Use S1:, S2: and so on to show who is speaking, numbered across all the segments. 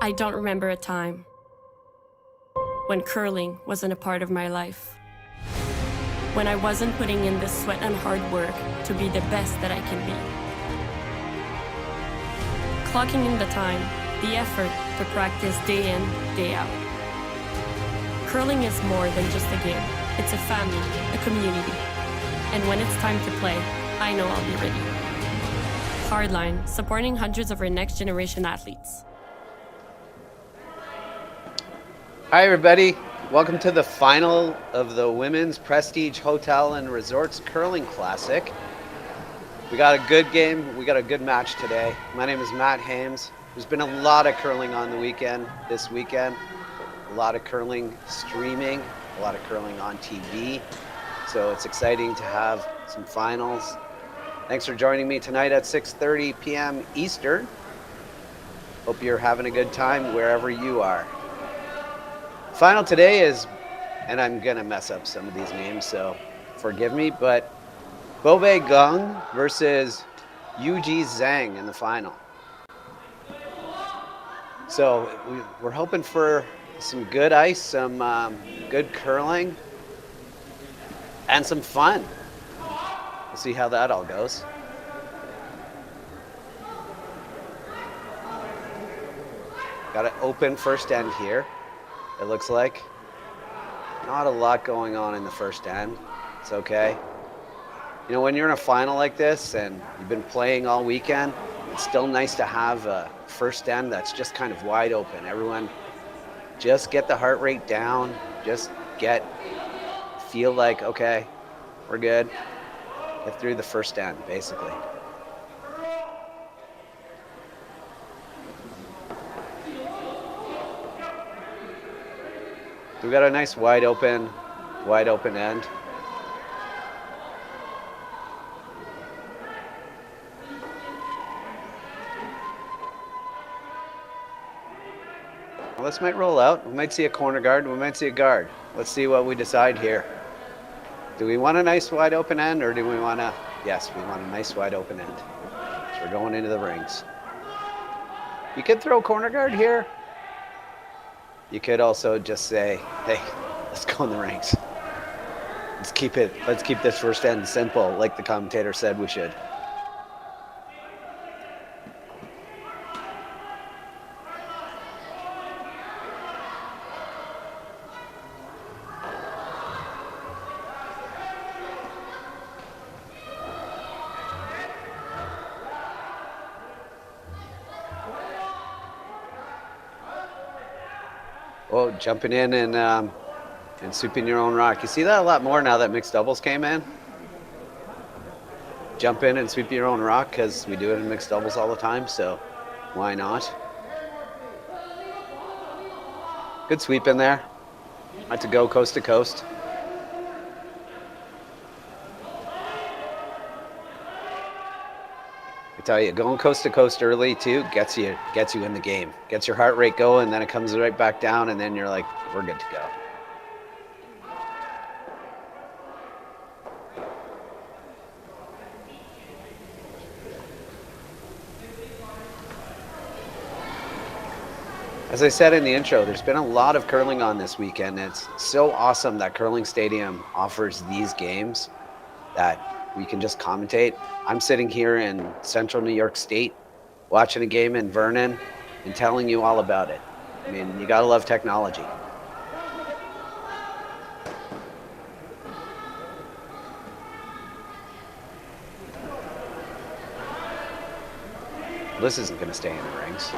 S1: I don't remember a time when curling wasn't a part of my life. When I wasn't putting in the sweat and hard work to be the best that I can be. Clocking in the time, the effort to practice day in, day out. Curling is more than just a game. It's a family, a community. And when it's time to play, I know I'll be ready. Hardline, supporting hundreds of our next generation athletes.
S2: Hi everybody, welcome to the final of the Women's Prestige Hotel and Resorts Curling Classic. We got a good game, we got a good match today. My name is Matt Hames. There's been a lot of curling on the weekend, this weekend. A lot of curling streaming, a lot of curling on TV. So it's exciting to have some finals. Thanks for joining me tonight at 6:30 p.m. Eastern. Hope you're having a good time wherever you are. Final today is, and I'm gonna mess up some of these names, so forgive me, but Bobae Kang versus Yujie Zhang in the final. So we're hoping for some good ice, some good curling, and some fun. We'll see how that all goes. Got an open first end here. It looks like not a lot going on in the first end. It's okay. You know, when you're in a final like this and you've been playing all weekend, it's still nice to have a first end that's just kind of wide open. Everyone just get the heart rate down, just feel like, okay, we're good. Get through the first end, basically. We got a nice wide open end. Well, this might roll out. We might see a corner guard. We might see a guard. Let's see what we decide here. Do we want a nice wide open end, or do we want to? Yes, we want a nice wide open end. So we're going into the rings. You could throw corner guard here. You could also just say, hey, let's go in the rings. Let's keep this first end simple, like the commentator said we should. Oh, jumping in and sweeping your own rock. You see that a lot more now that mixed doubles came in. Jump in and sweep your own rock because we do it in mixed doubles all the time, so why not? Good sweep in there. Had to go coast to coast. I tell you, going coast to coast early too gets you in the game. Gets your heart rate going, and then it comes right back down, and then you're like, we're good to go. As I said in the intro, there's been a lot of curling on this weekend. It's so awesome that Curling Stadium offers these games that we can just commentate. I'm sitting here in central New York State watching a game in Vernon and telling you all about it. I mean, you gotta love technology. This isn't gonna stay in the rings.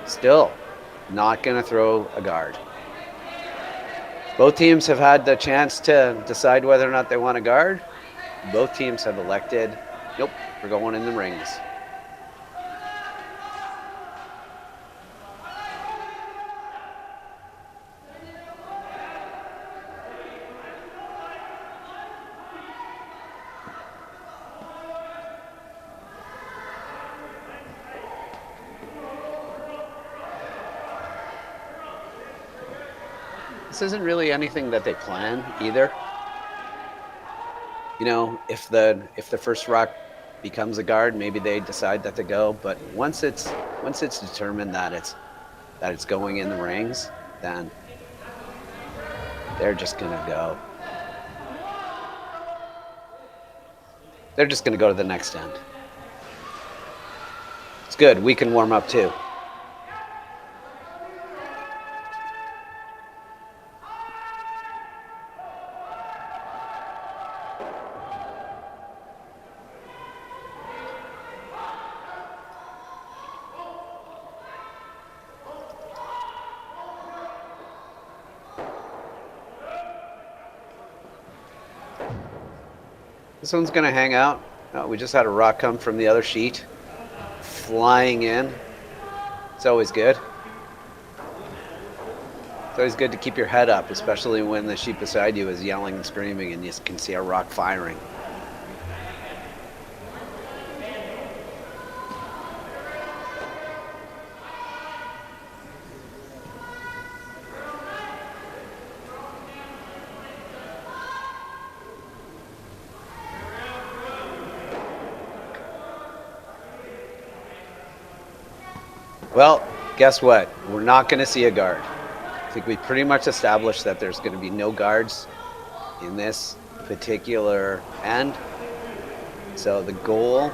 S2: Still not going to throw a guard. Both teams have had the chance to decide whether or not they want a guard. Both teams have elected, nope, we're going in the rings. This isn't really anything that they plan either. You know, if the first rock becomes a guard, maybe they decide that to go. But once it's determined that it's going in the rings, then they're just gonna go. They're just gonna go to the next end. It's good. We can warm up too. This one's gonna hang out. Oh, we just had a rock come from the other sheet, flying in. It's always good. It's always good to keep your head up, especially when the sheet beside you is yelling and screaming and you can see a rock firing. Well, guess what? We're not going to see a guard. I think we pretty much established that there's going to be no guards in this particular end. So the goal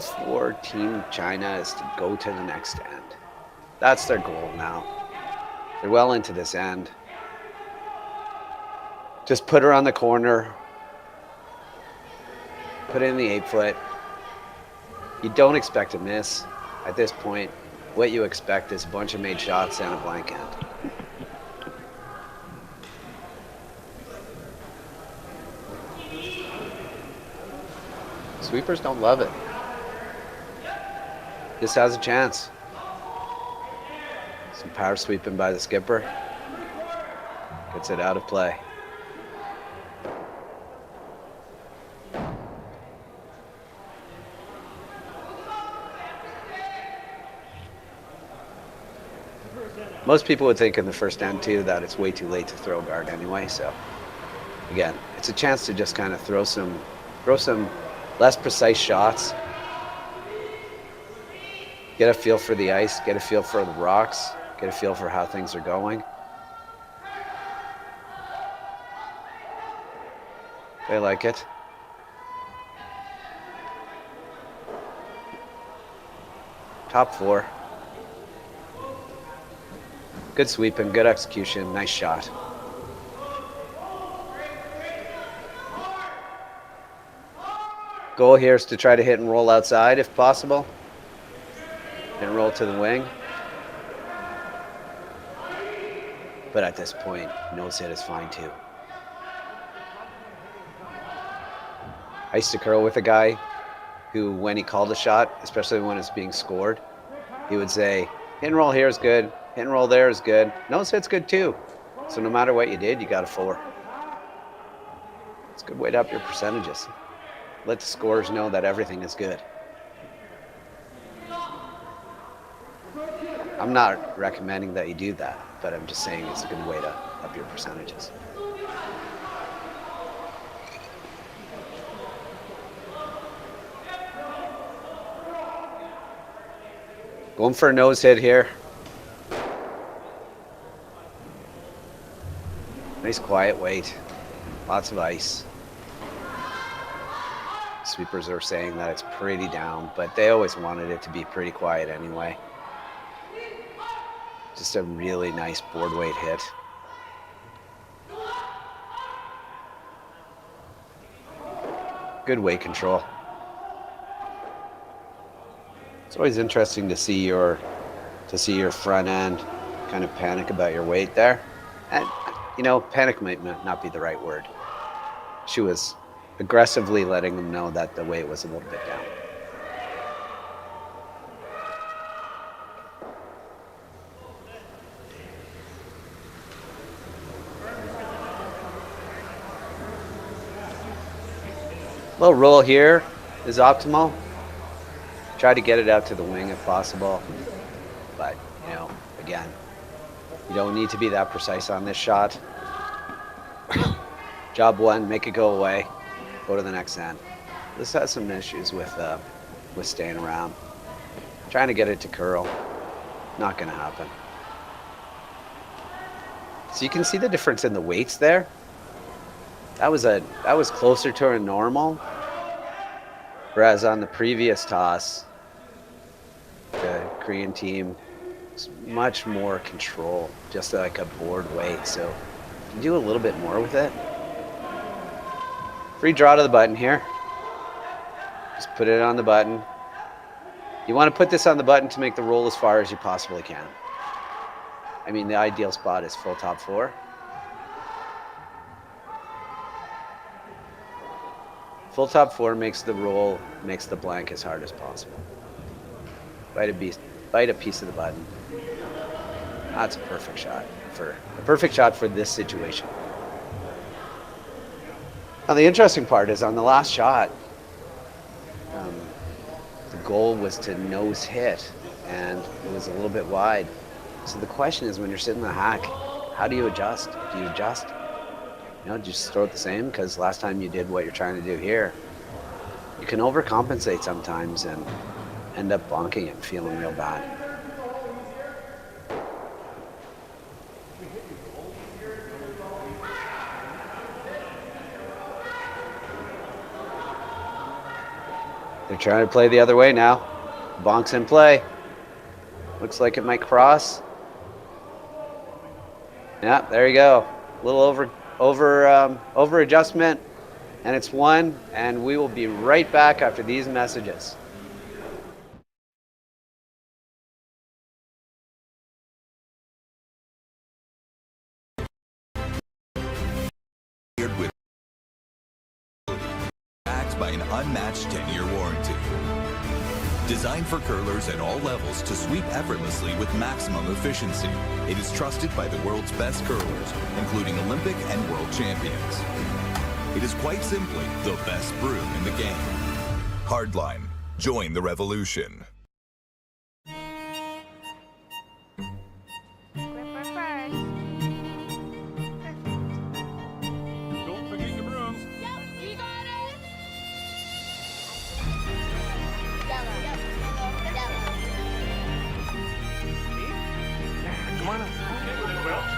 S2: for Team China is to go to the next end. That's their goal now. They're well into this end. Just put her on the corner. Put it in the 8-foot. You don't expect a miss. At this point, what you expect is a bunch of made shots and a blank end. Sweepers don't love it. This has a chance. Some power sweeping by the skipper. Gets it out of play. Most people would think in the first end too that it's way too late to throw guard anyway. So again, it's a chance to just kind of throw some less precise shots. Get a feel for the ice, get a feel for the rocks, get a feel for how things are going. I like it. Top 4. Good sweeping, good execution, nice shot. Goal here is to try to hit and roll outside if possible. And roll to the wing. But at this point, nose hit is fine too. I used to curl with a guy who, when he called a shot, especially when it's being scored, he would say, hit and roll here is good, hit and roll there is good, nose hit's good too. So no matter what you did, you got a 4. It's a good way to up your percentages. Let the scorers know that everything is good. I'm not recommending that you do that, but I'm just saying it's a good way to up your percentages. Going for a nose hit here. Nice quiet weight. Lots of ice. Sweepers are saying that it's pretty down, but they always wanted it to be pretty quiet anyway. Just a really nice board weight hit. Good weight control. It's always interesting to see your front end kind of panic about your weight there. And you know, panic might not be the right word. She was aggressively letting them know that the weight was a little bit down. Little roll here is optimal. Try to get it out to the wing if possible. But, you know, again, you don't need to be that precise on this shot. Job 1, make it go away. Go to the next end. This has some issues with staying around. Trying to get it to curl. Not going to happen. So you can see the difference in the weights there. That was closer to a normal. Whereas on the previous toss, the Korean team was much more control, just like a board weight. So you can do a little bit more with it. Free draw to the button here. Just put it on the button. You want to put this on the button to make the roll as far as you possibly can. I mean, the ideal spot is full top 4. Full top 4 makes the roll, makes the blank as hard as possible. Bite a piece of the button. That's a perfect shot for this situation. Now the interesting part is on the last shot, the goal was to nose hit, and it was a little bit wide. So the question is, when you're sitting in the hack, how do you adjust? Do you adjust? You know, just throw it the same, because last time you did what you're trying to do here. You can overcompensate sometimes and end up bonking it and feeling real bad. They're trying to play the other way now. Bonks in play. Looks like it might cross. Yeah, there you go. A little over adjustment, and it's 1. And we will be right back after these messages.
S3: With backed by an unmatched 10-year warranty. Designed for curlers at all levels to sweep effortlessly with maximum efficiency, it is trusted by the world's best curlers, including Olympic and world champions. It is quite simply the best broom in the game. Hardline, join the revolution.
S4: Don't forget your brooms.
S5: Yep, you got it. Yellow.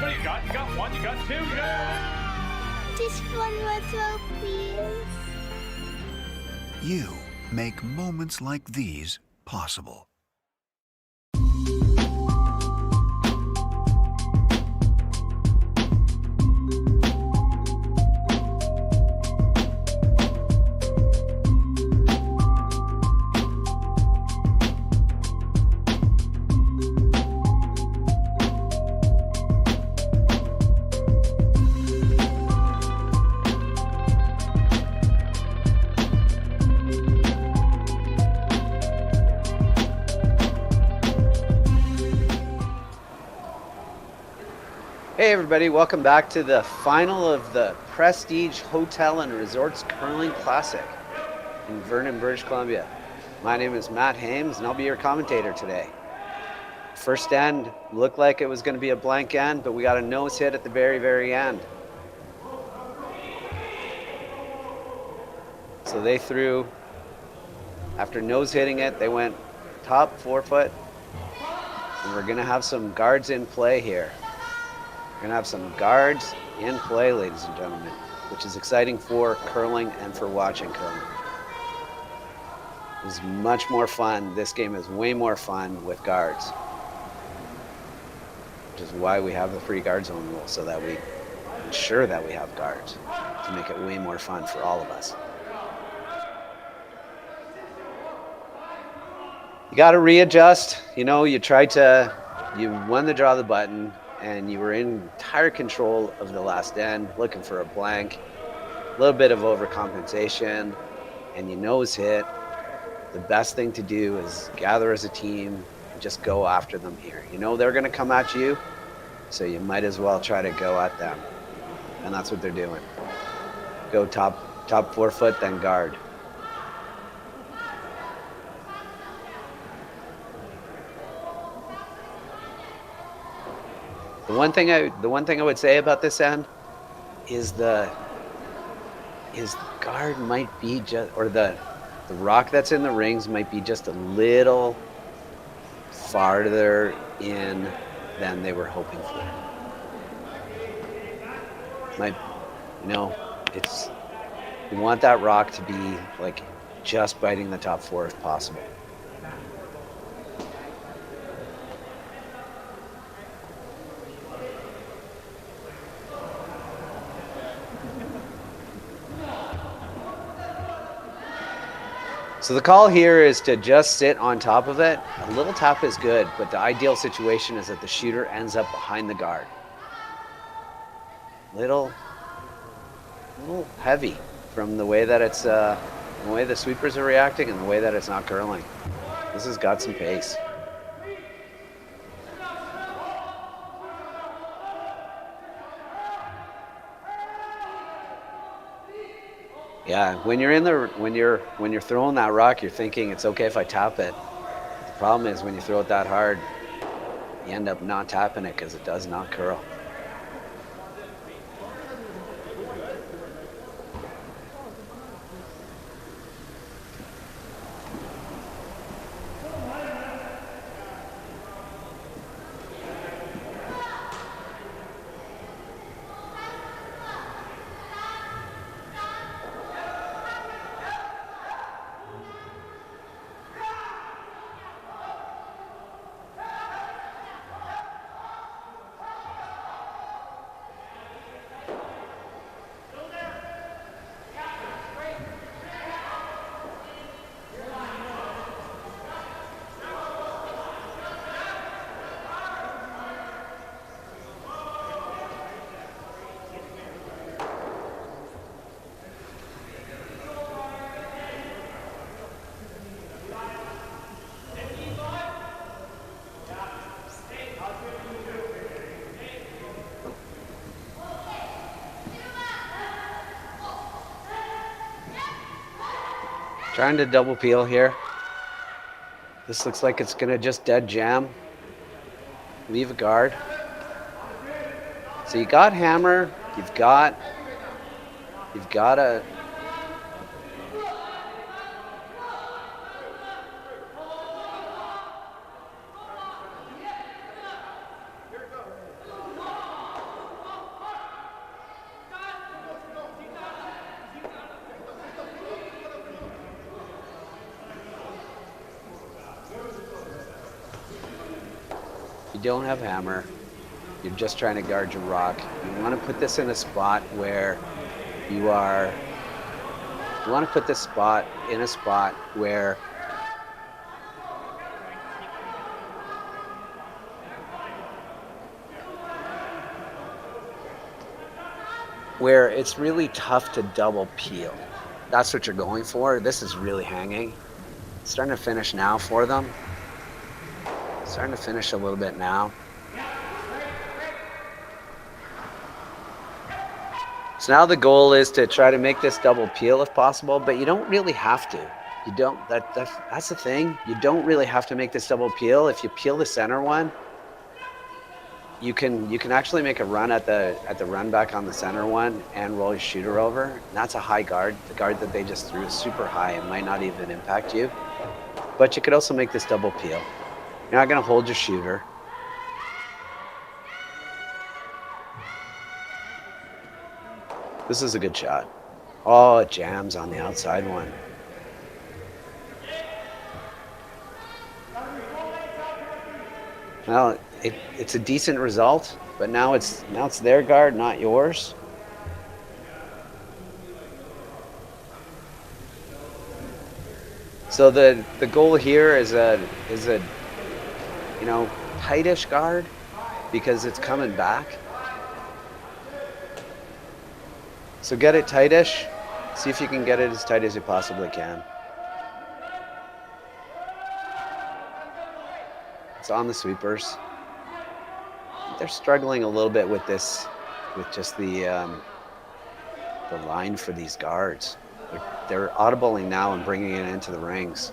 S4: What do you got? You got one, you got two, you got
S5: Just one more throw, please.
S6: You make moments like these possible.
S2: Hey everybody, welcome back to the final of the Prestige Hotel and Resorts Curling Classic in Vernon, British Columbia. My name is Matt Hames and I'll be your commentator today. First end looked like it was going to be a blank end, but we got a nose hit at the very, very end. So they threw, after nose hitting it, they went top 4 foot, and we're going to have some guards in play here. We're going to have some guards in play, ladies and gentlemen, which is exciting for curling and for watching curling. It's much more fun. This game is way more fun with guards, which is why we have the free guard zone rule, so that we ensure that we have guards to make it way more fun for all of us. You got to readjust. You know, you won the draw the button, and you were in entire control of the last end, looking for a blank, a little bit of overcompensation, and you nose hit. The best thing to do is gather as a team and just go after them here. You know they're going to come at you, so you might as well try to go at them, and that's what they're doing. Go top 4 foot, then guard. The one thing I would say about this end is the guard might be just, or the rock that's in the rings might be just a little farther in than they were hoping for. You want that rock to be like just biting the top 4 if possible. So the call here is to just sit on top of it. A little tap is good, but the ideal situation is that the shooter ends up behind the guard. Little heavy from the way that it's, the way the sweepers are reacting and the way that it's not curling. This has got some pace. Yeah, when you're throwing that rock, you're thinking it's okay if I tap it. The problem is when you throw it that hard, you end up not tapping it because it does not curl. Trying to double peel here. This looks like it's gonna just dead jam. Leave a guard. So you got hammer, you've got a You don't have hammer. You're just trying to guard your rock. You want to put this in a spot where you want to put this spot in a spot where it's really tough to double peel. That's what you're going for. This is really hanging. It's starting to finish now for them. Starting to finish a little bit now. So now the goal is to try to make this double peel if possible, but you don't really have to. You don't. That's the thing. You don't really have to make this double peel. If you peel the center one, you can actually make a run at the run back on the center one and roll your shooter over. And that's a high guard. The guard that they just threw is super high. It might not even impact you. But you could also make this double peel. You're not going to hold your shooter. This is a good shot. Oh, it jams on the outside one. Well, it's a decent result, but now it's their guard, not yours. So the goal here is a tightish guard because it's coming back. So get it tightish. See if you can get it as tight as you possibly can. It's on the sweepers. They're struggling a little bit with this, with just the line for these guards. They're audibling now and bringing it into the rings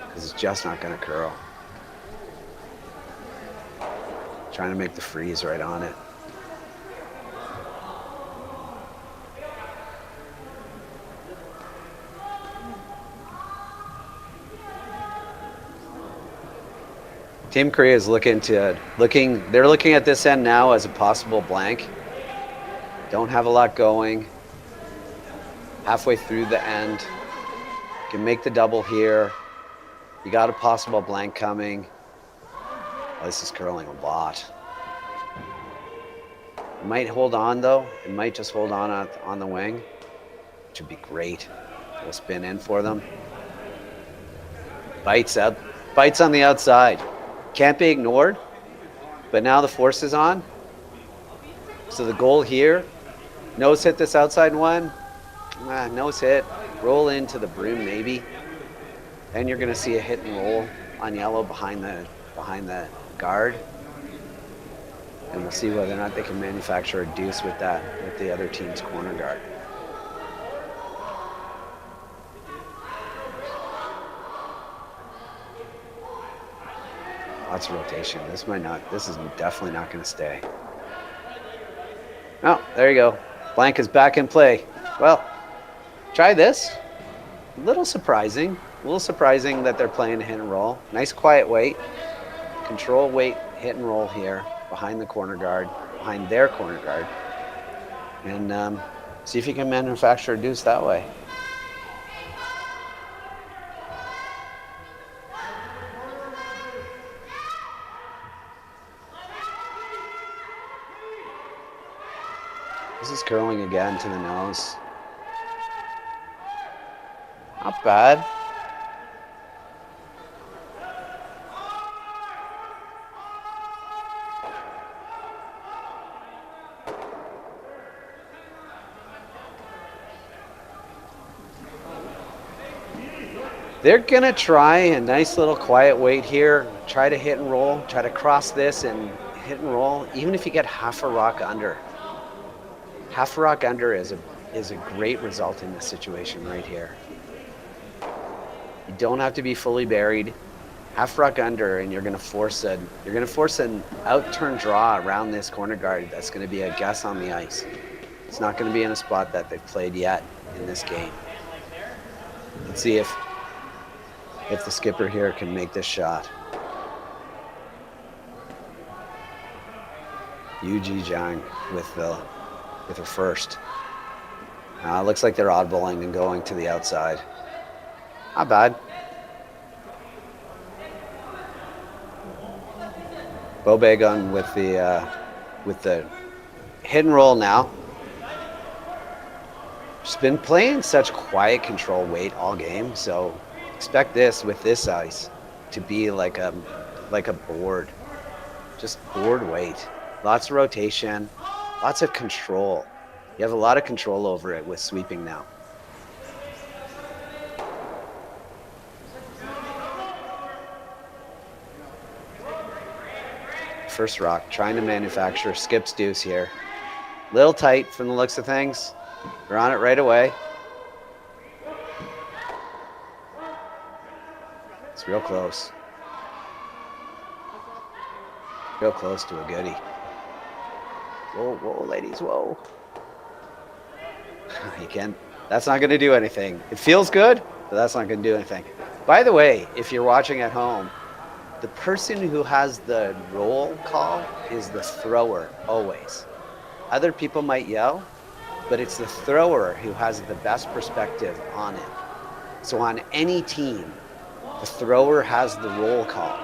S2: because it's just not going to curl. Trying to make the freeze right on it. Team Korea is they're looking at this end now as a possible blank. Don't have a lot going. Halfway through the end. Can make the double here. You got a possible blank coming. Oh, this is curling a lot. It might hold on though. It might just hold on the wing, which would be great. We'll spin in for them. Bites on the outside. Can't be ignored, but now the force is on. So the goal here, nose hit this outside one. Nose hit, roll into the brim maybe. Then you're gonna see a hit and roll on yellow behind the guard. And we'll see whether or not they can manufacture a deuce with that, with the other team's corner guard. Lots of rotation. This is definitely not going to stay. Oh, there you go. Blank is back in play. Well, try this. A little surprising that they're playing a hit and roll. Nice quiet weight. Control weight, hit and roll here behind the corner guard, behind their corner guard. And see if you can manufacture a deuce that way. This is curling again to the nose. Not bad. They're gonna try a nice little quiet weight here. Try to hit and roll. Try to cross this and hit and roll. Even if you get half a rock under. Half a rock under is a great result in this situation right here. You don't have to be fully buried. Half rock under, and you're gonna force an out-turn draw around this corner guard. That's gonna be a guess on the ice. It's not gonna be in a spot that they've played yet in this game. Let's see if the skipper here can make this shot. Yujie Zhang with her first. Looks like they're oddballing and going to the outside. Not bad. Bobae Kang with the hit and roll now. She's been playing such quiet control weight all game, so expect this with this ice to be like a board, just board weight. Lots of rotation, lots of control. You have a lot of control over it with sweeping now. First rock, trying to manufacture skips deuce here. Little tight from the looks of things. They're on it right away. It's real close. Real close to a goodie. Whoa, whoa, ladies, whoa. You can't, that's not gonna do anything. It feels good, but that's not gonna do anything. By the way, if you're watching at home, the person who has the roll call is the thrower, always. Other people might yell, but it's the thrower who has the best perspective on it. So on any team, the thrower has the roll call.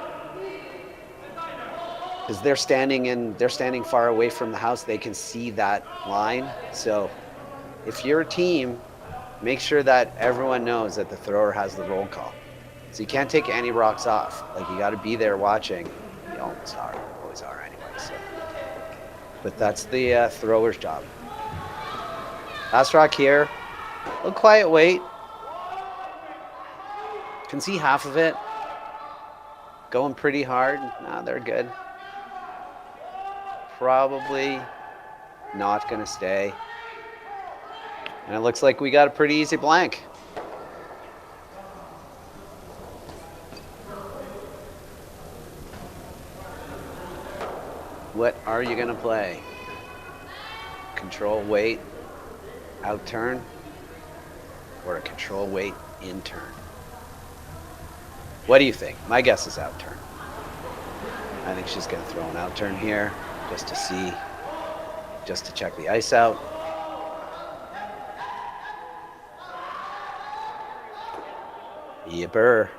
S2: Because they're standing far away from the house, they can see that line. So if you're a team, make sure that everyone knows that the thrower has the roll call. So you can't take any rocks off. Like, you got to be there watching. You always are anyway. So, but that's the thrower's job. Last rock here. A little quiet weight. Can see half of it. Going pretty hard. Nah, they're good. Probably not gonna stay. And it looks like we got a pretty easy blank. What are you gonna play? Control weight, out turn, or a control weight in turn? What do you think? My guess is out turn. I think she's gonna throw an out turn here just to see, just to check the ice out. Yipper.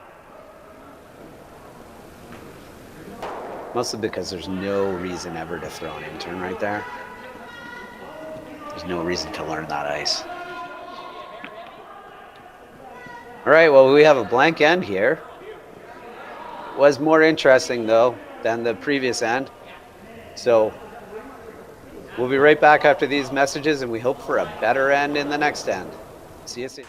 S2: Mostly because there's no reason ever to throw an in-turn right there. There's no reason to learn that ice. All right, well, we have a blank end here. It was more interesting, though, than the previous end. So we'll be right back after these messages, and we hope for a better end in the next end. See you soon.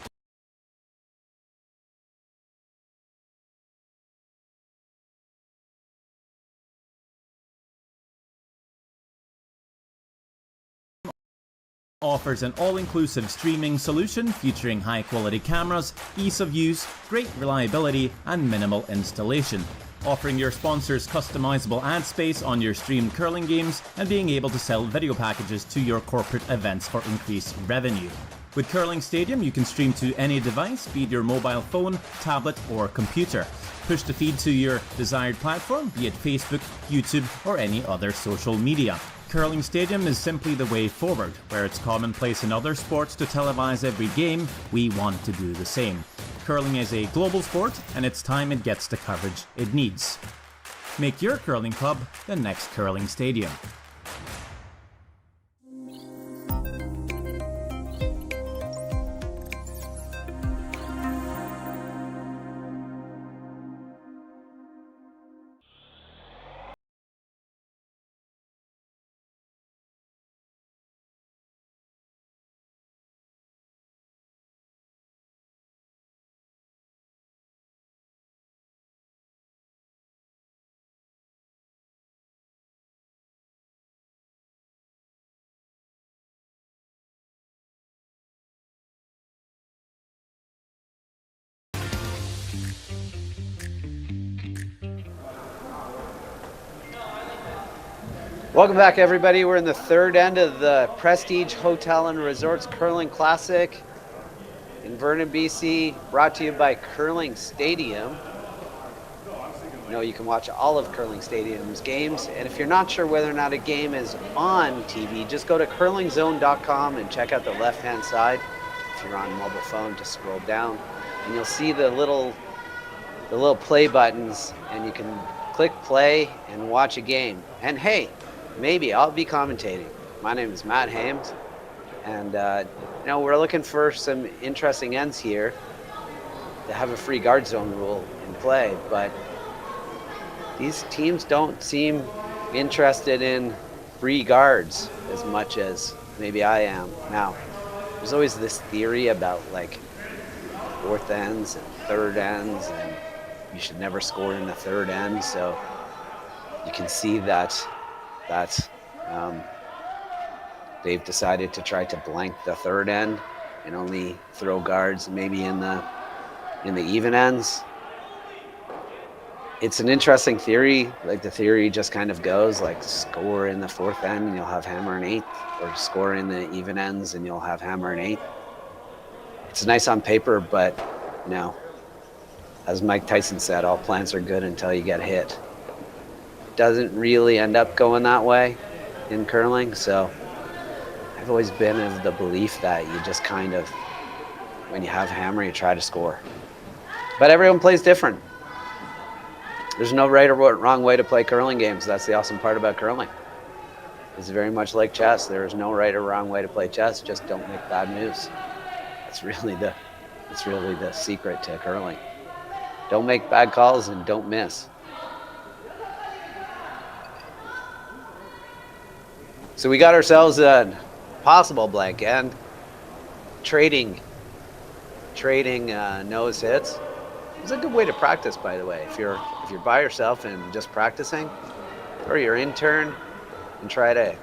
S7: Offers an all-inclusive streaming solution featuring high-quality cameras, ease of use, great reliability, and minimal installation. Offering your sponsors customizable ad space on your streamed curling games and being able to sell video packages to your corporate events for increased revenue. With Curling Stadium, you can stream to any device, be it your mobile phone, tablet, or computer. Push the feed to your desired platform, be it Facebook, YouTube, or any other social media. Curling Stadium is simply the way forward. Where it's commonplace in other sports to televise every game, we want to do the same. Curling is a global sport, and it's time it gets the coverage it needs. Make your curling club the next Curling Stadium.
S2: Welcome back, everybody. We're in the third end of the Prestige Hotel and Resorts Curling Classic in Vernon, BC, brought to you by Curling Stadium. You know, you can watch all of Curling Stadium's games, and if you're not sure whether or not a game is on TV, just go to curlingzone.com and check out the left-hand side. If you're on mobile phone, just scroll down, and you'll see the little play buttons, and you can click play and watch a game. And hey, maybe I'll be commentating. My name is Matt Hames, and you know, we're looking for some interesting ends here to have a free guard zone rule in play, but these teams don't seem interested in free guards as much as maybe I am. Now, there's always this theory about like fourth ends and third ends, and you should never score in the third end. So you can see that they've decided to try to blank the third end and only throw guards maybe in the even ends. It's an interesting theory. Like the theory just kind of goes like score in the fourth end and you'll have hammer and eighth, or score in the even ends and you'll have hammer and eighth. It's nice on paper, but you know, as Mike Tyson said, all plans are good until you get hit. Doesn't really end up going that way in curling, so I've always been of the belief that you just kind of, when you have hammer, you try to score. But everyone plays different. There's no right or wrong way to play curling games. That's the awesome part about curling. It's very much like chess. There is no right or wrong way to play chess. Just don't make bad moves. That's really the secret to curling. Don't make bad calls and don't miss. So we got ourselves a possible blank end. Trading nose hits. It's a good way to practice, by the way. If you're by yourself and just practicing, or your intern, and try to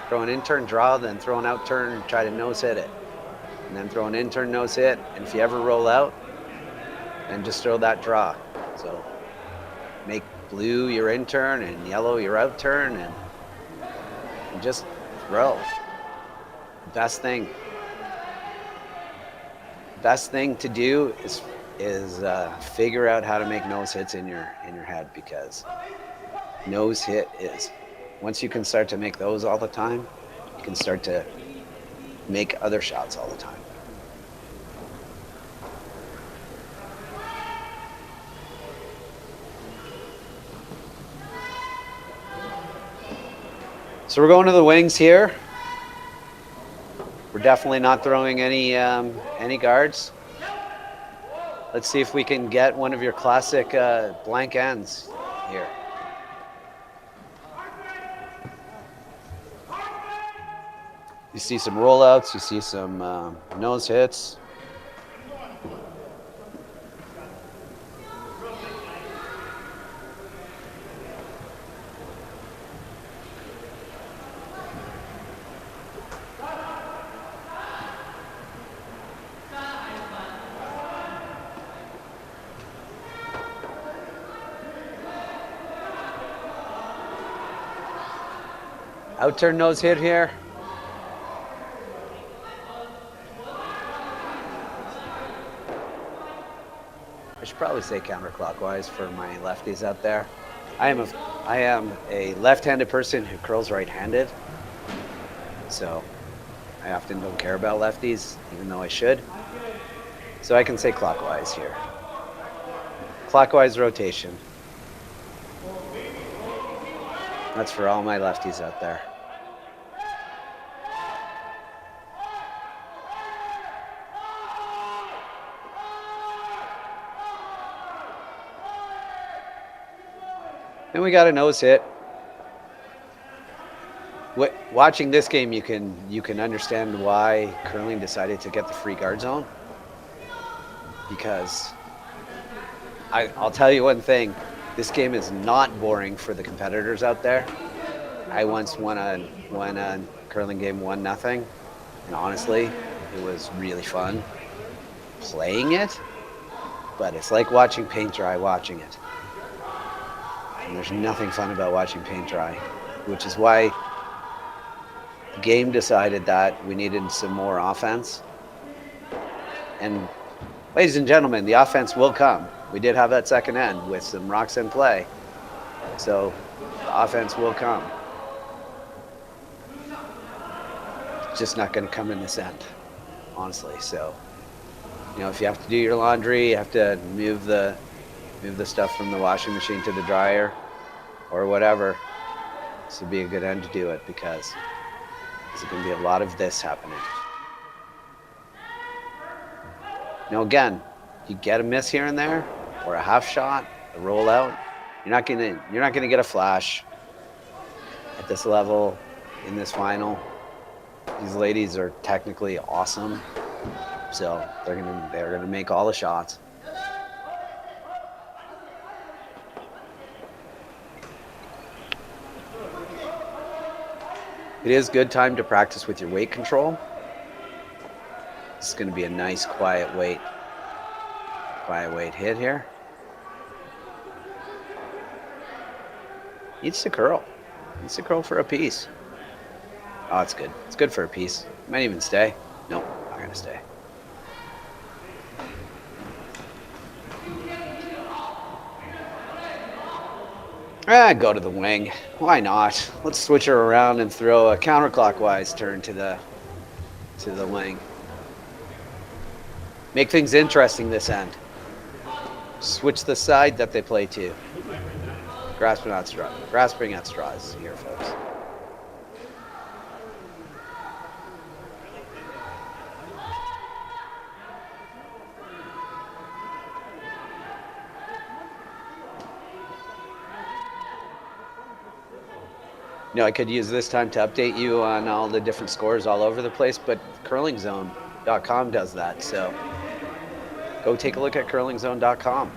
S2: throw an intern draw, then throw an out turn, try to nose hit it, and then throw an intern nose hit. And if you ever roll out, then just throw that draw. So make blue your intern and yellow your out turn, and just throw. Best thing to do is figure out how to make nose hits in your head, because nose hit is, once you can start to make those all the time, you can start to make other shots all the time. So we're going to the wings here. We're definitely not throwing any guards. Let's see if we can get one of your classic blank ends here. You see some rollouts, you see some nose hits. Out-turn nose hit here. I should probably say counterclockwise for my lefties out there. I am a left-handed person who curls right-handed, so I often don't care about lefties, even though I should. So I can say clockwise here. Clockwise rotation. That's for all my lefties out there. And we got a nose hit. Watching this game, you can understand why curling decided to get the free guard zone. Because I'll tell you one thing, this game is not boring for the competitors out there. I once won a curling game 1-0, and honestly, it was really fun playing it, but it's like watching paint dry watching it. And there's nothing fun about watching paint dry, which is why the game decided that we needed some more offense. And ladies and gentlemen, the offense will come. We did have that second end with some rocks in play. So the offense will come. It's just not going to come in this end, honestly. So, you know, if you have to do your laundry, you have to move the Move the stuff from the washing machine to the dryer or whatever. This would be a good end to do it because there's going to be a lot of this happening. Now again, you get a miss here and there, or a half shot, a rollout. You're not gonna get a flash at this level in this final. These ladies are technically awesome, so they're gonna make all the shots. It is good time to practice with your weight control. This is going to be a nice quiet weight hit here. Needs to curl. Needs to curl for a piece. Oh, it's good. It's good for a piece. Might even stay. Nope, not going to stay. Go to the wing. Why not? Let's switch her around and throw a counterclockwise turn to the wing. Make things interesting this end. Switch the side that they play to. Grasping at straws here, folks. You know, I could use this time to update you on all the different scores all over the place, but curlingzone.com does that. So go take a look at curlingzone.com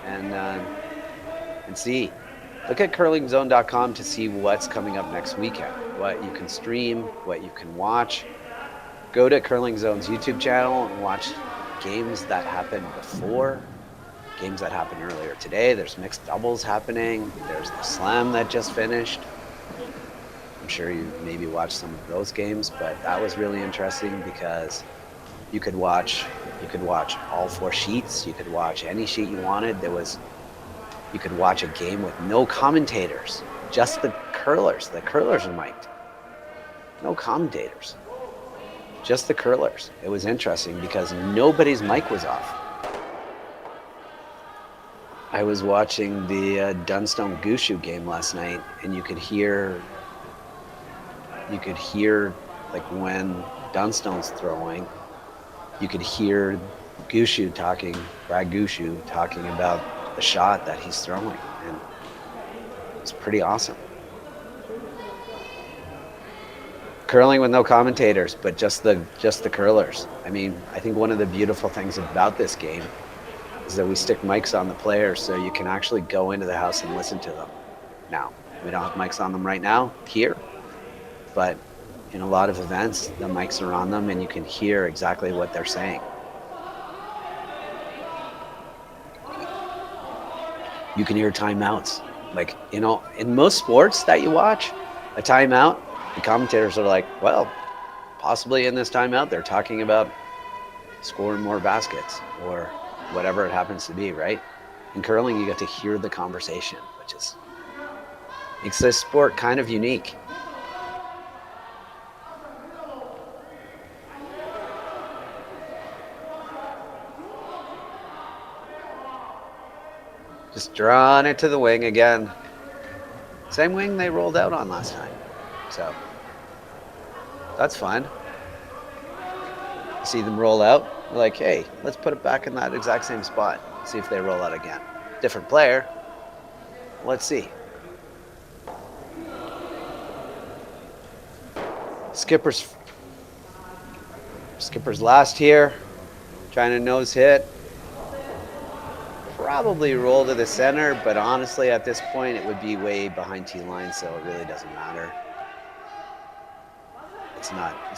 S2: and see. Look at curlingzone.com to see what's coming up next weekend, what you can stream, what you can watch. Go to Curling Zone's YouTube channel and watch games that happened before, games that happened earlier today. There's mixed doubles happening. There's the slam that just finished. I'm sure you maybe watched some of those games, but that was really interesting because you could watch all 4 sheets. You could watch any sheet you wanted. You could watch a game with no commentators, just the curlers. The curlers are mic'd. No commentators, just the curlers. It was interesting because nobody's mic was off. I was watching the Dunstone Gushu game last night, and you could hear like when Dunstone's throwing, you could hear Brad Gushu talking about the shot that he's throwing, and it's pretty awesome. Curling with no commentators, but just the curlers. I mean, I think one of the beautiful things about this game is that we stick mics on the players so you can actually go into the house and listen to them. Now, we don't have mics on them right now here, but in a lot of events, the mics are on them and you can hear exactly what they're saying. You can hear timeouts. Like, you know, in most sports that you watch, a timeout, the commentators are like, well, possibly in this timeout, they're talking about scoring more baskets or whatever it happens to be, right? In curling, you get to hear the conversation, which makes this sport kind of unique. Just drawing it to the wing again. Same wing they rolled out on last time. So that's fun. See them roll out. We're like, hey, let's put it back in that exact same spot. See if they roll out again. Different player. Let's see. Skipper's last here. Trying to nose hit. Probably roll to the center, but honestly at this point it would be way behind T-line, so it really doesn't matter. It's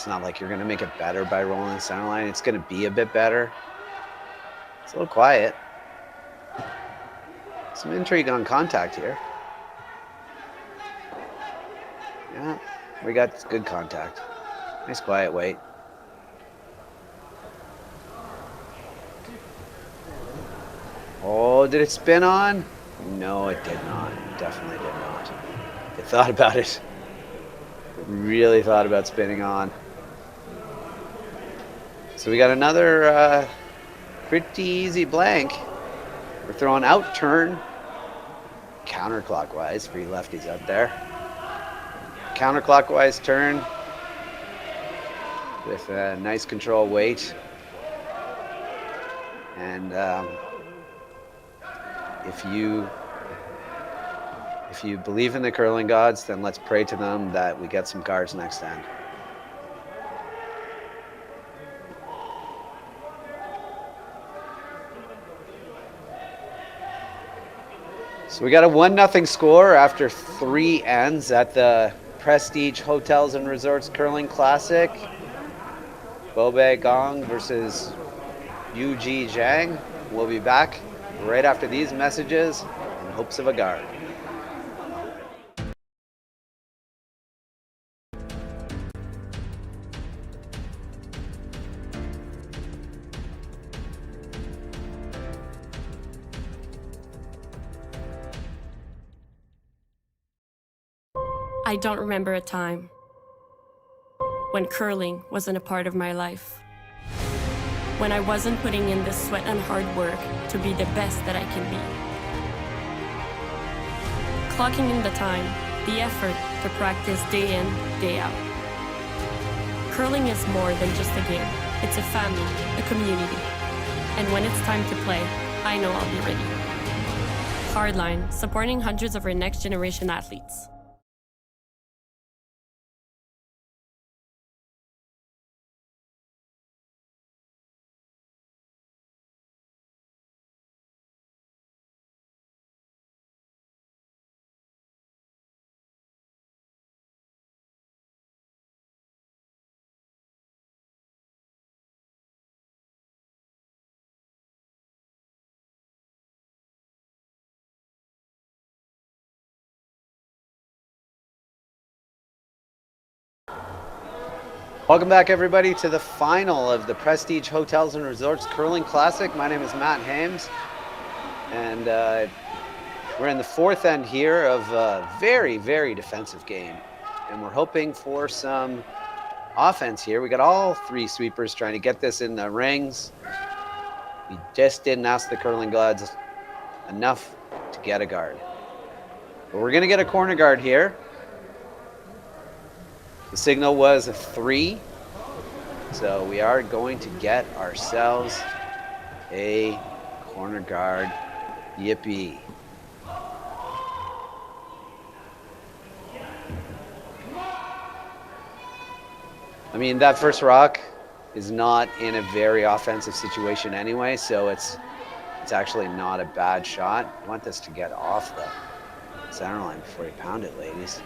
S2: not like you're going to make it better by rolling the center line. It's going to be a bit better. It's a little quiet. Some intrigue on contact here. Yeah, we got good contact. Nice quiet weight. Oh, did it spin on? No, it did not. It definitely did not. It thought about it. It really thought about spinning on. So we got another pretty easy blank. We're throwing out turn counterclockwise for you lefties out there. Counterclockwise turn with a nice control weight. And if you believe in the curling gods, then let's pray to them that we get some guards next end. So we got a 1-0 score after 3 ends at the Prestige Hotels and Resorts Curling Classic. Bobae Kang versus Yujie Zhang. We'll be back right after these messages in hopes of a guard.
S1: I don't remember a time when curling wasn't a part of my life. When I wasn't putting in the sweat and hard work to be the best that I can be. Clocking in the time, the effort to practice day in, day out. Curling is more than just a game. It's a family, a community. And when it's time to play, I know I'll be ready. Hardline, supporting hundreds of our next generation athletes.
S2: Welcome back, everybody, to the final of the Prestige Hotels and Resorts Curling Classic. My name is Matt Hames, and we're in the 4th end here of a very, very defensive game, and we're hoping for some offense here. We got all 3 sweepers trying to get this in the rings. We just didn't ask the curling gods enough to get a guard, but we're going to get a corner guard here. The signal was a 3, so we are going to get ourselves a corner guard. Yippee. I mean, that first rock is not in a very offensive situation anyway, so it's actually not a bad shot. I want this to get off the center line before you pound it, ladies.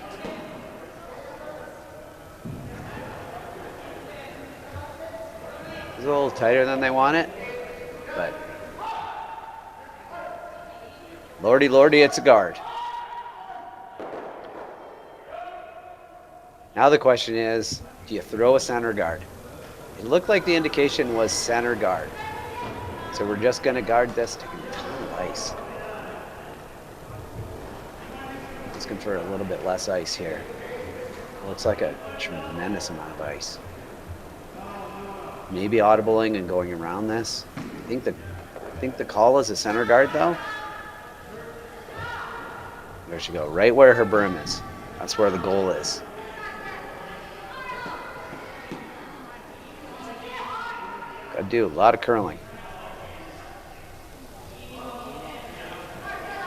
S2: It's a little tighter than they want it, but lordy, lordy, it's a guard. Now the question is, do you throw a center guard? It looked like the indication was center guard. So we're just going to guard this to a ton of ice. Looking for a little bit less ice here. Looks like a tremendous amount of ice. Maybe audibling and going around this. I think the call is a center guard though. There she go, right where her broom is. That's where the goal is. Gotta do a lot of curling.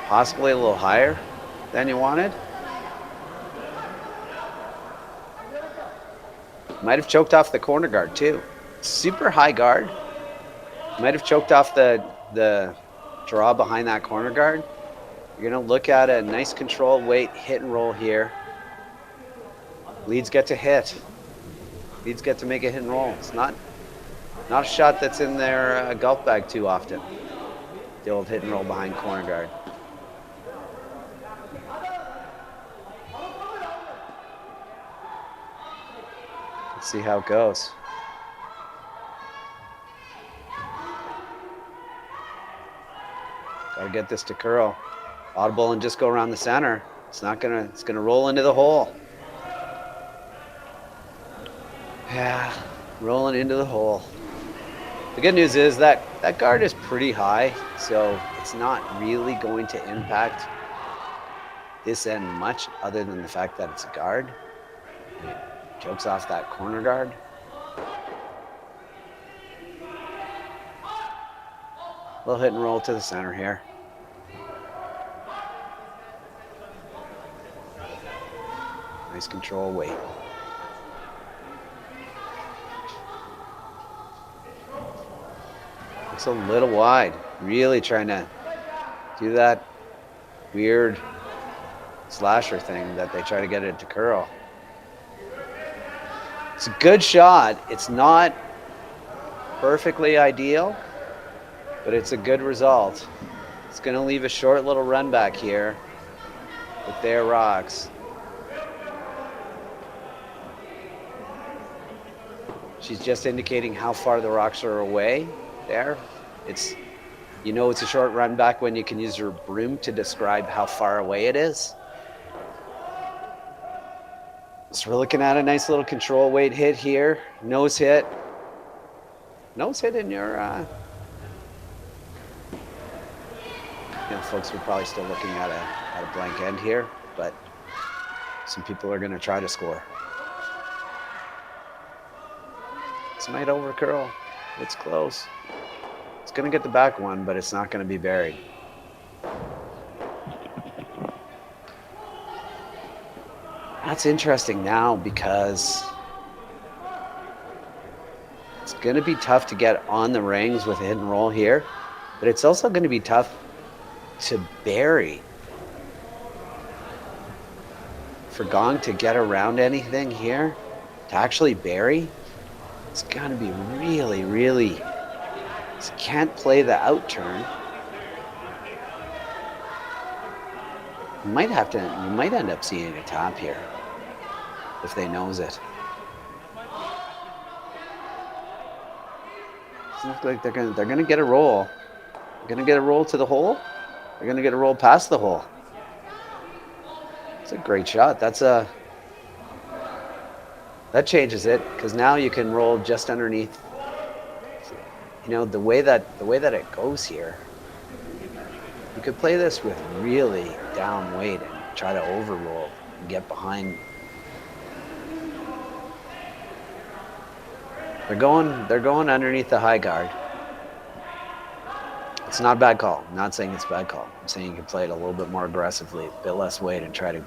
S2: Possibly a little higher than you wanted. Might have choked off the corner guard too. Super high guard. Might have choked off the draw behind that corner guard. You're gonna look at a nice control weight hit and roll here. Leads get to hit. Leads get to make a hit and roll. It's not a shot that's in their golf bag too often. The old hit and roll behind corner guard. Let's see how it goes. Gotta get this to curl. Audible and just go around the center. It's gonna roll into the hole. Yeah, rolling into the hole. The good news is that guard is pretty high, so it's not really going to impact this end much other than the fact that it's a guard. And it jokes off that corner guard. Little hit and roll to the center here. Nice control weight. Looks a little wide. Really trying to do that weird slasher thing that they try to get it to curl. It's a good shot. It's not perfectly ideal, but it's a good result. It's going to leave a short little run back here with their rocks. She's just indicating how far the rocks are away there. It's, you know, it's a short run back when you can use your broom to describe how far away it is. So we're looking at a nice little control weight hit here. Nose hit. Nose hit in your, you know, folks were probably still looking at a blank end here, but some people are going to try to score. This might over curl. It's close. It's going to get the back one, but it's not going to be buried. That's interesting now because it's going to be tough to get on the rings with a hit and roll here, but it's also going to be tough to bury. For Gong to get around anything here, to actually bury, it's going to be really, really... So can't play the out turn. You might end up seeing a top here if they nose it. Doesn't look like they're gonna get a roll. They're gonna get a roll to the hole. They're gonna get a roll past the hole. It's a great shot. That changes it because now you can roll just underneath. You know, the way that it goes here, you could play this with really down weight and try to overroll and get behind. They're going underneath the high guard. It's not a bad call. I'm not saying it's a bad call. I'm saying you can play it a little bit more aggressively, a bit less weight, and try to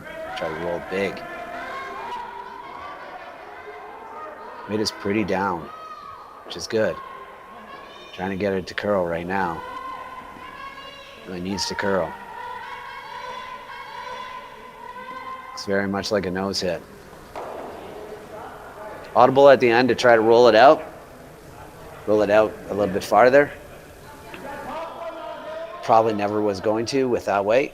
S2: roll big. Weight is pretty down, which is good. Trying to get it to curl right now. Really needs to curl. Looks very much like a nose hit. Audible at the end to try to roll it out. Roll it out a little bit farther. Probably never was going to with that weight.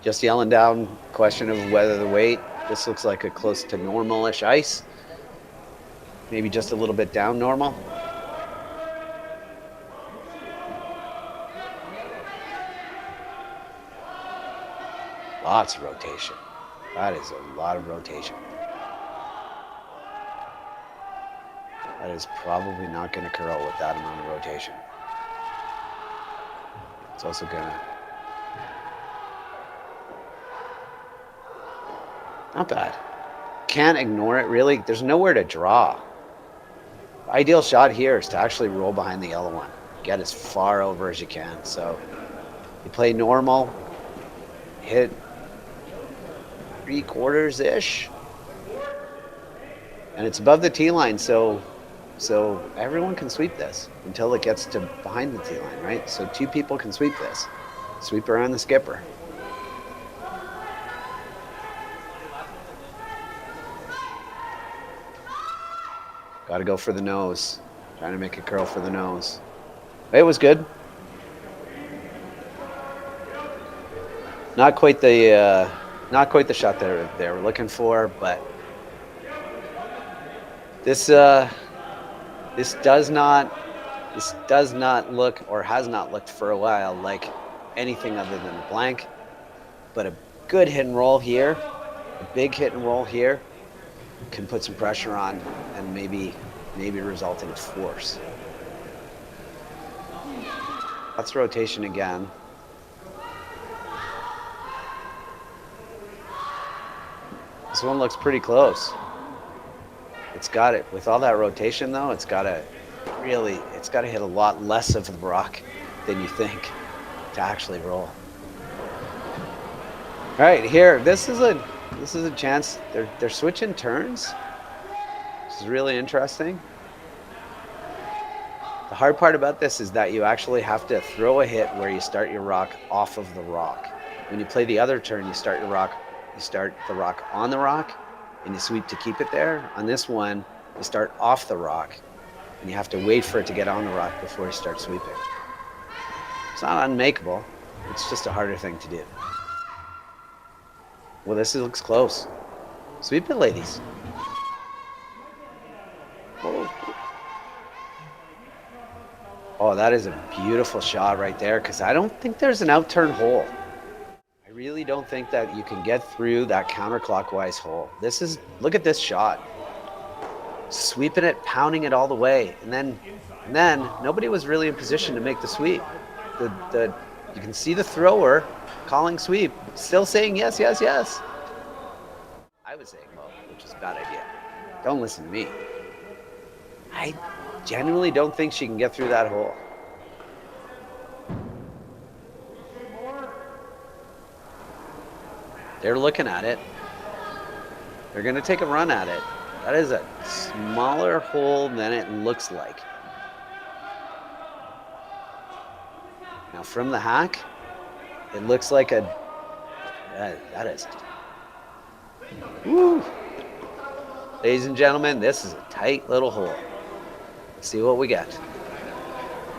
S2: Just yelling down, question of whether the weight, this looks like a close to normal-ish ice. Maybe just a little bit down normal. Lots of rotation. That is a lot of rotation. That is probably not going to curl with that amount of rotation. It's also going to... Not bad. Can't ignore it, really. There's nowhere to draw. The ideal shot here is to actually roll behind the yellow one. Get as far over as you can. So you play normal, hit 3/4-ish, and it's above the tee line, so everyone can sweep this until it gets to behind the tee line, right? So 2 people can sweep this. Sweep around the skipper. Got to go for the nose. Trying to make it curl for the nose. It was good. Not quite the shot they were looking for, but this does not look, or has not looked for a while, like anything other than a blank. But a good hit and roll here. A big hit and roll here can put some pressure on and maybe result in a force. That's rotation again. This one looks pretty close. It's got it. With all that rotation though, it's got to hit a lot less of the rock than you think to actually roll. All right, here, this is a chance. They're switching turns. This is really interesting. The hard part about this is that you actually have to throw a hit where you start your rock off of the rock. When you play the other turn, you start the rock on the rock, and you sweep to keep it there. On this one, you start off the rock, and you have to wait for it to get on the rock before you start sweeping. It's not unmakeable. It's just a harder thing to do. Well, this looks close. Sweep it, ladies. Whoa. Oh, that is a beautiful shot right there, because I don't think there's an out-turn hole. I really don't think that you can get through that counterclockwise hole. Look at this shot. Sweeping it, pounding it all the way, and then nobody was really in position to make the sweep. You can see the thrower calling sweep, still saying yes, yes, yes. I was saying no, which is a bad idea. Don't listen to me. I genuinely don't think she can get through that hole. They're looking at it. They're going to take a run at it. That is a smaller hole than it looks like. Now from the hack, it looks like that is. Woo! Ladies and gentlemen, this is a tight little hole. Let's see what we get.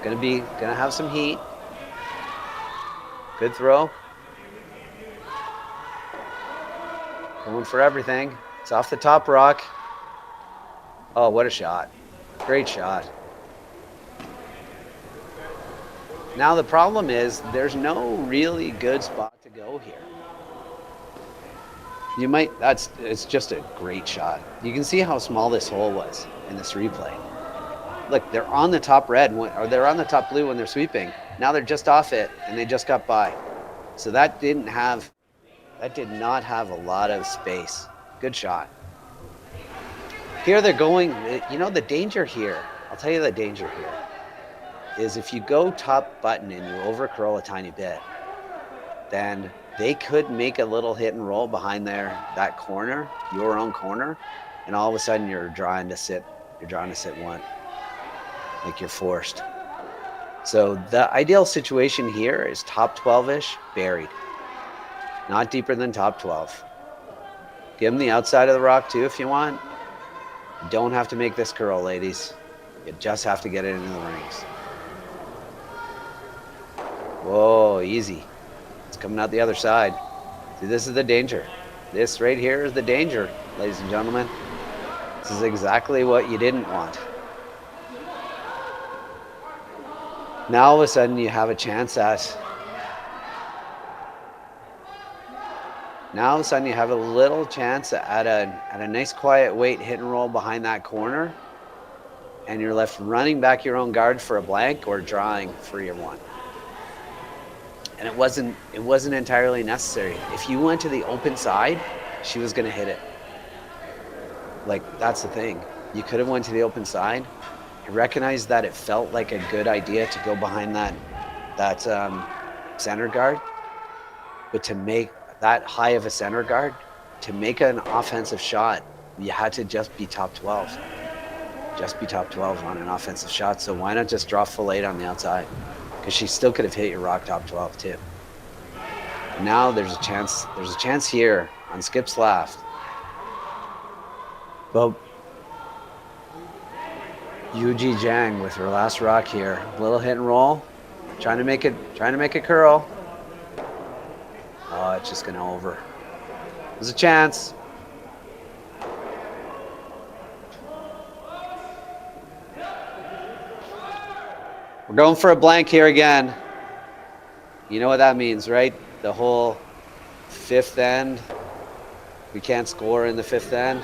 S2: Gonna have some heat. Good throw. Going for everything. It's off the top rock. Oh, what a shot. Great shot. Now the problem is there's no really good spot to go here. It's just a great shot. You can see how small this hole was in this replay. Look, they're on the top red, or they're on the top blue when they're sweeping. Now they're just off it, and they just got by. So that did not have a lot of space. Good shot. Here they're going, the danger here, I'll tell you the danger here, is if you go top button and you overcurl a tiny bit, then they could make a little hit and roll behind that corner, your own corner, and all of a sudden you're drawing to sit one. Like you're forced. So the ideal situation here is top 12-ish, buried. Not deeper than top 12. Give them the outside of the rock too if you want. You don't have to make this curl, ladies. You just have to get it into the rings. Whoa, easy. It's coming out the other side. See, this is the danger. This right here is the danger, ladies and gentlemen. This is exactly what you didn't want. Now all of a sudden you have a chance Now all of a sudden you have a little chance at a nice quiet weight hit and roll behind that corner, and you're left running back your own guard for a blank or drawing for your one. And it wasn't entirely necessary. If you went to the open side, she was going to hit it. Like, that's the thing. You could have went to the open side. I recognized that it felt like a good idea to go behind that center guard, but to make that high of a center guard, to make an offensive shot, you had to just be top 12. Just be top 12 on an offensive shot. So why not just draw full 8 on the outside? Because she still could have hit your rock top 12 too. And now there's a chance here on Skip's left. Well, Yujie Zhang with her last rock here. Little hit and roll. Trying to make it curl. Oh, it's just gonna over. There's a chance. We're going for a blank here again. You know what that means, right? The whole fifth end. We can't score in the 5th end.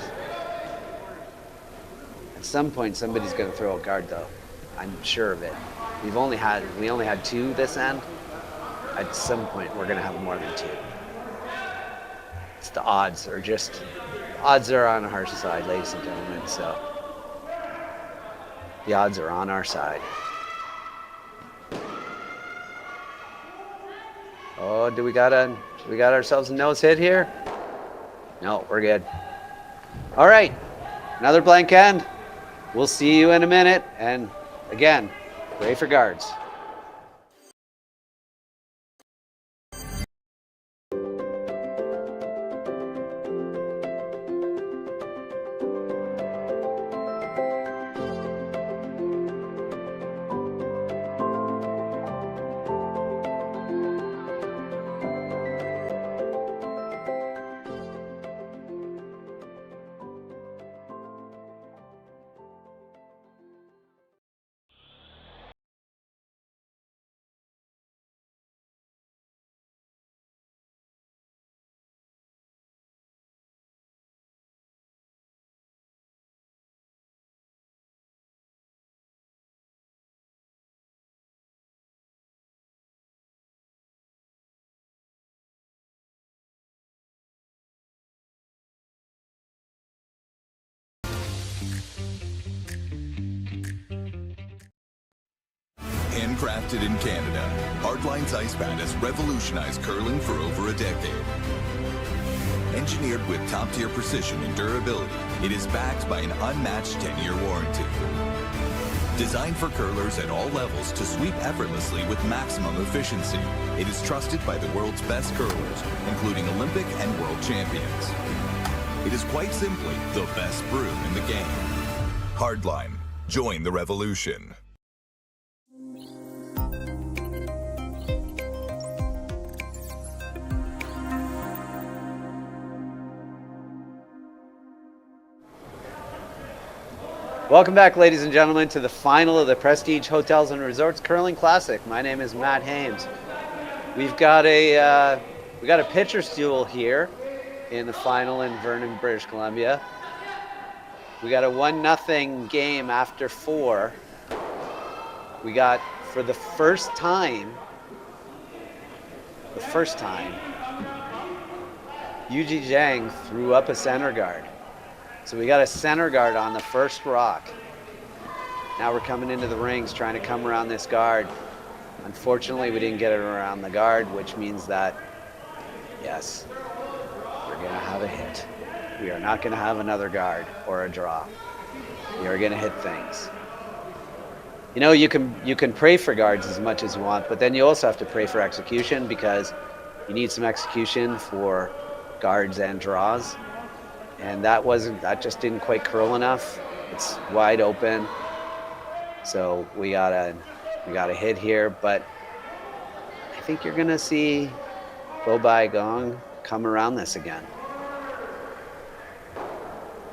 S2: At some point, somebody's going to throw a guard, though. I'm sure of it. We only had 2 this end. At some point, we're going to have more than 2. It's the odds are on our side, ladies and gentlemen. So the odds are on our side. Oh, do we got ourselves a nose hit here? No, we're good. All right, another blank end. We'll see you in a minute. And again, pray for guards.
S3: Handcrafted in Canada, Hardline's ice pad has revolutionized curling for over a decade. Engineered with top-tier precision and durability, it is backed by an unmatched 10-year warranty. Designed for curlers at all levels to sweep effortlessly with maximum efficiency, it is trusted by the world's best curlers, including Olympic and world champions. It is quite simply the best broom in the game. Hardline, join the revolution.
S2: Welcome back, ladies and gentlemen, to the final of the Prestige Hotels and Resorts Curling Classic. My name is Matt Hames. We've got a pitcher's duel here in the final in Vernon, British Columbia. We got a 1-0 game after 4. We got, for the first time, Yujie Zhang threw up a center guard. So we got a center guard on the first rock. Now we're coming into the rings trying to come around this guard. Unfortunately, we didn't get it around the guard, which means that, yes, we're going to have a hit. We are not going to have another guard or a draw. We are going to hit things. You know, you can pray for guards as much as you want, but then you also have to pray for execution, because you need some execution for guards and draws. And that just didn't quite curl enough. It's wide open. So we got a hit here, but I think you're gonna see Bobae Kang come around this again,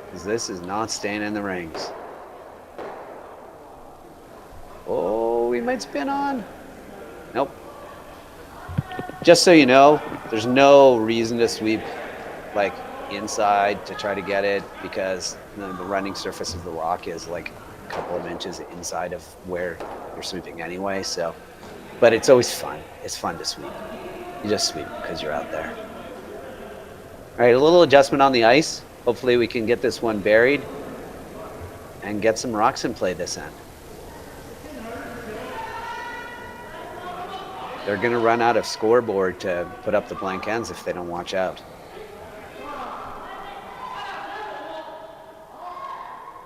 S2: because this is not staying in the rings. Oh, we might spin on. Nope. Just so you know, there's no reason to sweep like inside to try to get it, because the running surface of the rock is like a couple of inches inside of where you're sweeping anyway. So, but it's always fun. It's fun to sweep. You just sweep because you're out there. All right, a little adjustment on the ice. Hopefully we can get this one buried and get some rocks in play this end. They're going to run out of scoreboard to put up the blank ends if they don't watch out.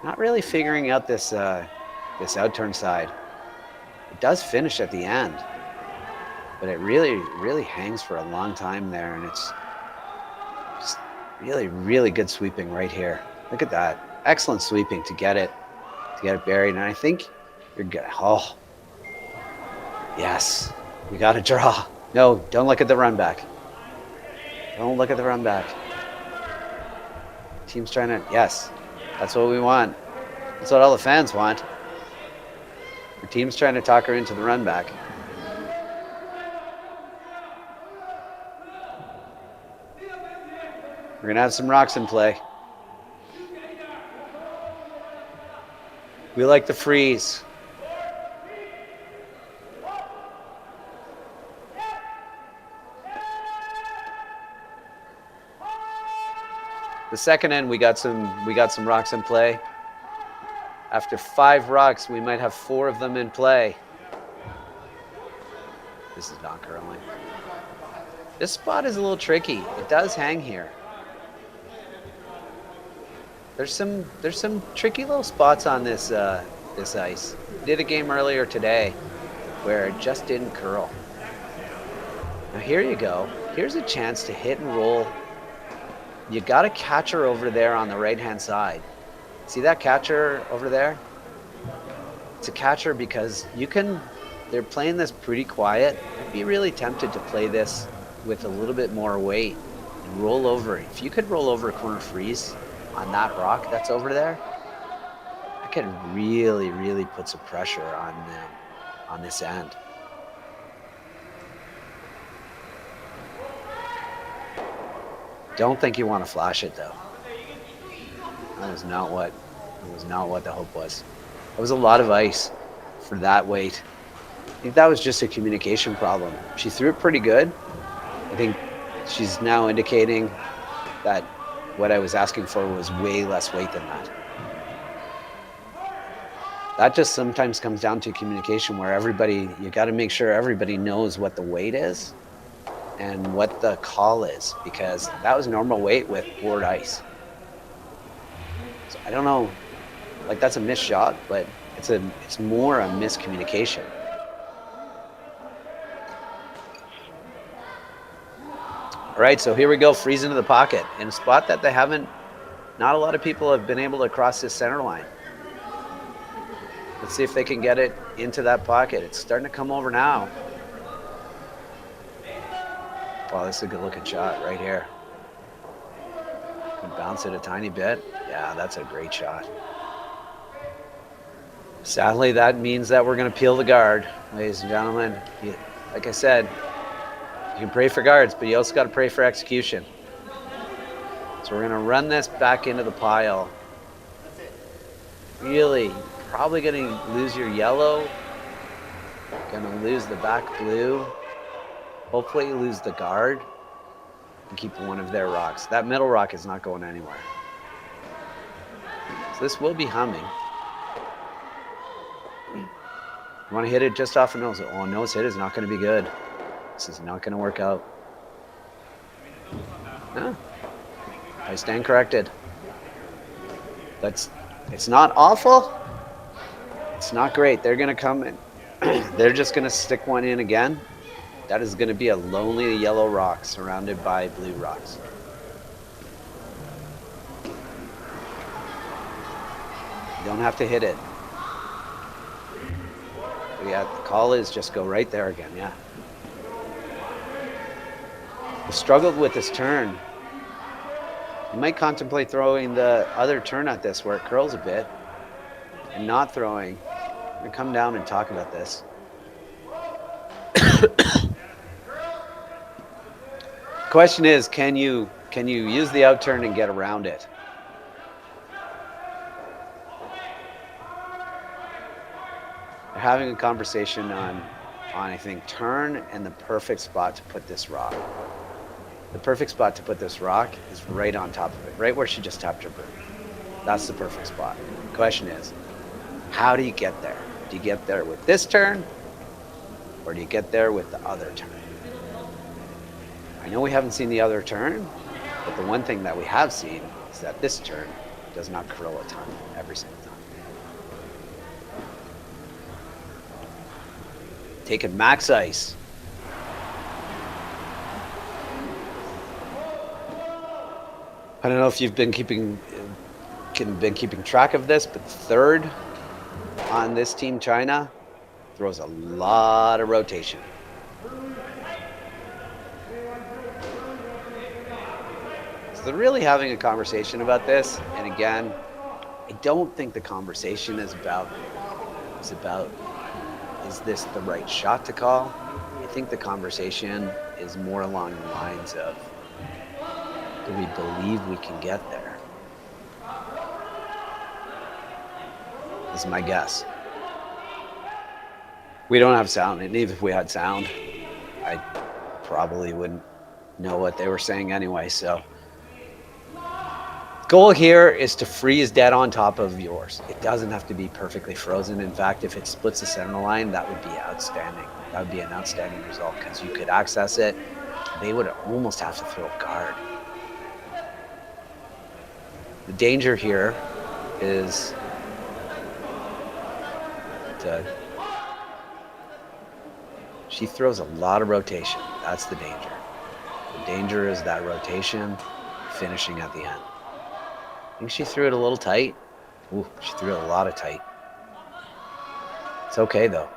S2: Not really figuring out this outturn side. It does finish at the end, but it really hangs for a long time there, and it's just really good sweeping right here. Look at that. Excellent sweeping to get it buried, and I think you're good. Oh, yes, we got a draw. No, don't look at the run back. Don't look at the run back. Team's trying to, yes. That's what we want. That's what all the fans want. Our team's trying to talk her into the run back. We're going to have some rocks in play. We like the freeze. The second end, we got some rocks in play. After 5 rocks, we might have 4 of them in play. This is not curling. This spot is a little tricky. It does hang here. There's some tricky little spots on this this ice. We did a game earlier today where it just didn't curl. Now here you go. Here's a chance to hit and roll. You got a catcher over there on the right-hand side. See that catcher over there? It's a catcher because they're playing this pretty quiet. I'd be really tempted to play this with a little bit more weight and roll over. If you could roll over a corner freeze on that rock that's over there, that could really, really put some pressure on this end. Don't think you want to flash it though. That was not what the hope was. That was a lot of ice for that weight. I think that was just a communication problem. She threw it pretty good. I think she's now indicating that what I was asking for was way less weight than that. That just sometimes comes down to communication where you got to make sure everybody knows what the weight is and what the call is, because that was normal weight with board ice. So I don't know, like that's a missed shot, but it's more a miscommunication. All right, so here we go, freeze into the pocket in a spot that not a lot of people have been able to cross this center line. Let's see if they can get it into that pocket. It's starting to come over now. Wow, this is a good looking shot right here. Can bounce it a tiny bit. Yeah, that's a great shot. Sadly, that means that we're going to peel the guard, ladies and gentlemen. Like I said, you can pray for guards, but you also got to pray for execution. So we're going to run this back into the pile. Really, probably going to lose your yellow. Going to lose the back blue. Hopefully you lose the guard and keep one of their rocks. That middle rock is not going anywhere. So this will be humming. You want to hit it just off a nose. Oh, nose hit is not going to be good. This is not going to work out. No. I stand corrected. It's not awful. It's not great. They're going to come in. They're just going to stick one in again. That is going to be a lonely yellow rock surrounded by blue rocks. You don't have to hit it. Yeah, the call is just go right there again, yeah. I struggled with this turn. You might contemplate throwing the other turn at this where it curls a bit and not throwing. I'm going to come down and talk about this. Question is, can you use the out turn and get around it? They're having a conversation on I think turn and the perfect spot to put this rock. The perfect spot to put this rock is right on top of it, right where she just tapped her boot. That's the perfect spot. The question is, how do you get there? Do you get there with this turn, or do you get there with the other turn? I know we haven't seen the other turn, but the one thing that we have seen is that this turn does not curl a ton every single time. Taking max ice. I don't know if you've been keeping track of this, but third on this Team China throws a lot of rotation. So they're really having a conversation about this, and again, I don't think the conversation is about is this the right shot to call? I think the conversation is more along the lines of Do we believe we can get there? This is my guess. We don't have sound, and even if we had sound, I probably wouldn't know what they were saying anyway, so. Goal here is to freeze dead on top of yours. It doesn't have to be perfectly frozen. In fact, if it splits the center line, that would be outstanding. That would be an outstanding result because you could access it. They would almost have to throw a guard. The danger here is she throws a lot of rotation. That's the danger. The danger is that rotation finishing at the end. I think she threw it a little tight. Ooh, she threw it a lot of tight. It's okay though.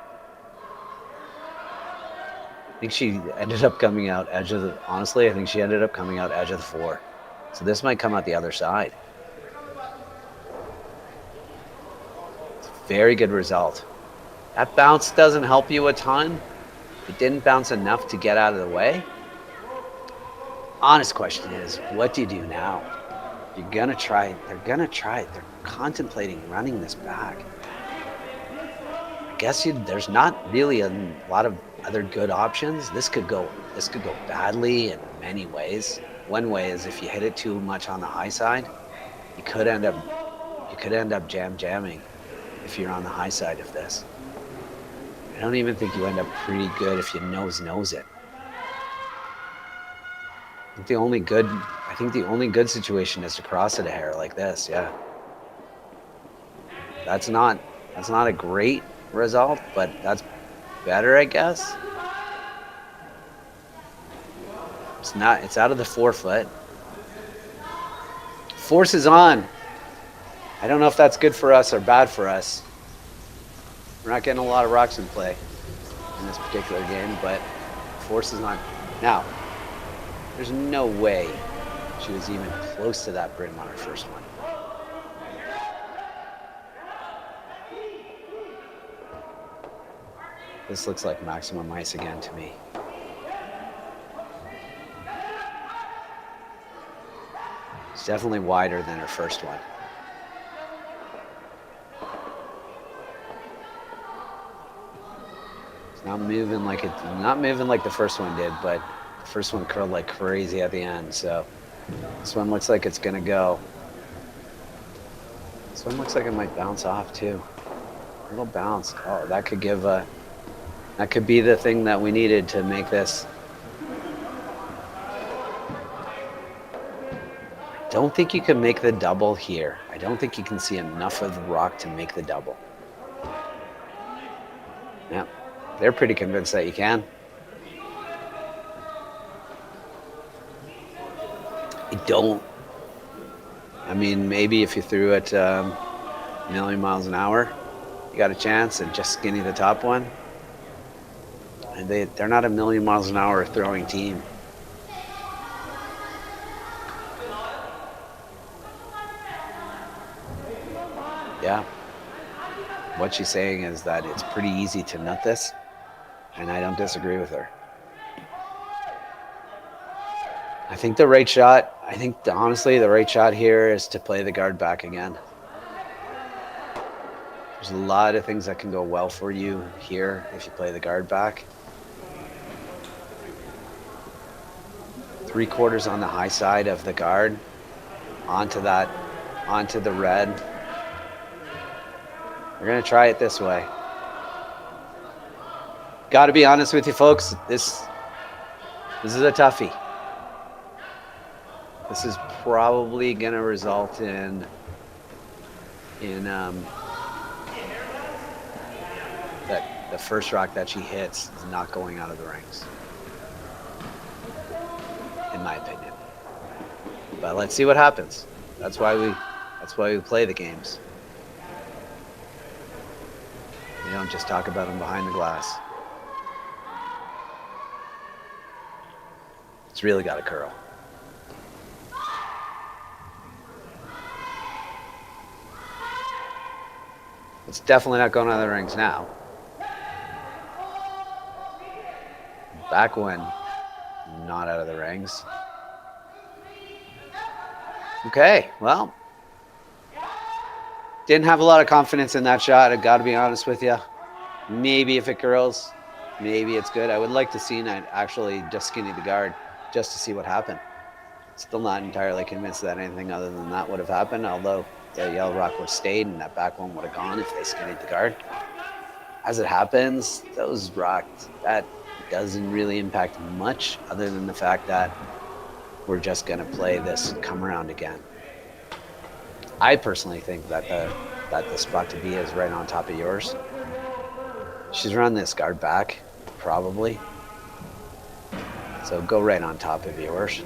S2: I think she ended up coming out edge of the, honestly, I think she ended up coming out edge of the 4. So this might come out the other side. It's a very good result. That bounce doesn't help you a ton. It didn't bounce enough to get out of the way. Honest question is, what do you do now? You're gonna try it. They're gonna try it. They're contemplating running this back. I guess there's not really a lot of other good options. This could go badly in many ways. One way is if you hit it too much on the high side, you could end up jamming if you're on the high side of this. I don't even think you end up pretty good if you nose it. I think the only good situation is to cross it a hair like this, yeah. That's not a great result, but that's better, I guess. It's out of the 4 foot. Force is on. I don't know if that's good for us or bad for us. We're not getting a lot of rocks in play in this particular game, but force is on. Now, there's no way she was even close to that brim on her first one. This looks like maximum ice again to me. It's definitely wider than her first one. It's not moving like the first one did, but the first one curled like crazy at the end, so this one looks like it's gonna go. This one looks like it might bounce off too. A little bounce. Oh, that could be the thing that we needed to make this. I don't think you can make the double here. I don't think you can see enough of the rock to make the double. Yeah, they're pretty convinced that you can. I mean, maybe if you threw it a million miles an hour, you got a chance, and just skinny the top one. And they're not a million miles an hour throwing team. Yeah. What she's saying is that it's pretty easy to nut this, and I don't disagree with her. I think honestly, the right shot here is to play the guard back again. There's a lot of things that can go well for you here if you play the guard back. 3/4 on the high side of the guard, onto the red. We're gonna try it this way. Gotta be honest with you folks, this is a toughie. This is probably gonna result in that the first rock that she hits is not going out of the rings, in my opinion. But let's see what happens. That's why we play the games. We don't just talk about them behind the glass. It's really got to curl. It's definitely not going out of the rings now. Back one, not out of the rings. Okay, well, didn't have a lot of confidence in that shot. I got to be honest with you. Maybe if it curls, maybe it's good. I would like to see Knight actually just skinny the guard just to see what happened. Still not entirely convinced that anything other than that would have happened, although the yellow rock would have stayed and that back one would have gone if they skinnied the guard. As it happens, those rocks, that doesn't really impact much other than the fact that we're just going to play this come around again. I personally think that the spot to be is right on top of yours. She's run this guard back, probably. So go right on top of yours.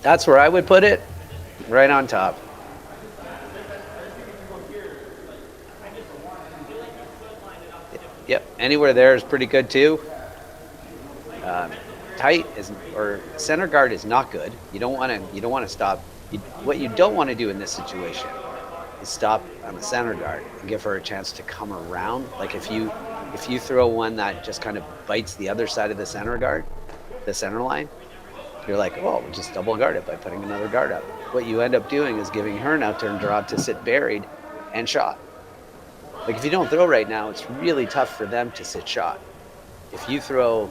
S2: That's where I would put it, right on top. Yep, anywhere there is pretty good too. Tight is, or center guard is not good. You don't want to stop. What you don't want to do in this situation is stop on the center guard and give her a chance to come around. Like if you throw one that just kind of bites the other side of the center guard, the center line, you're like, oh, we'll just double guard it by putting another guard up. What you end up doing is giving her an out-turn draw to sit buried and shot. Like if you don't throw right now, it's really tough for them to sit shot. If you throw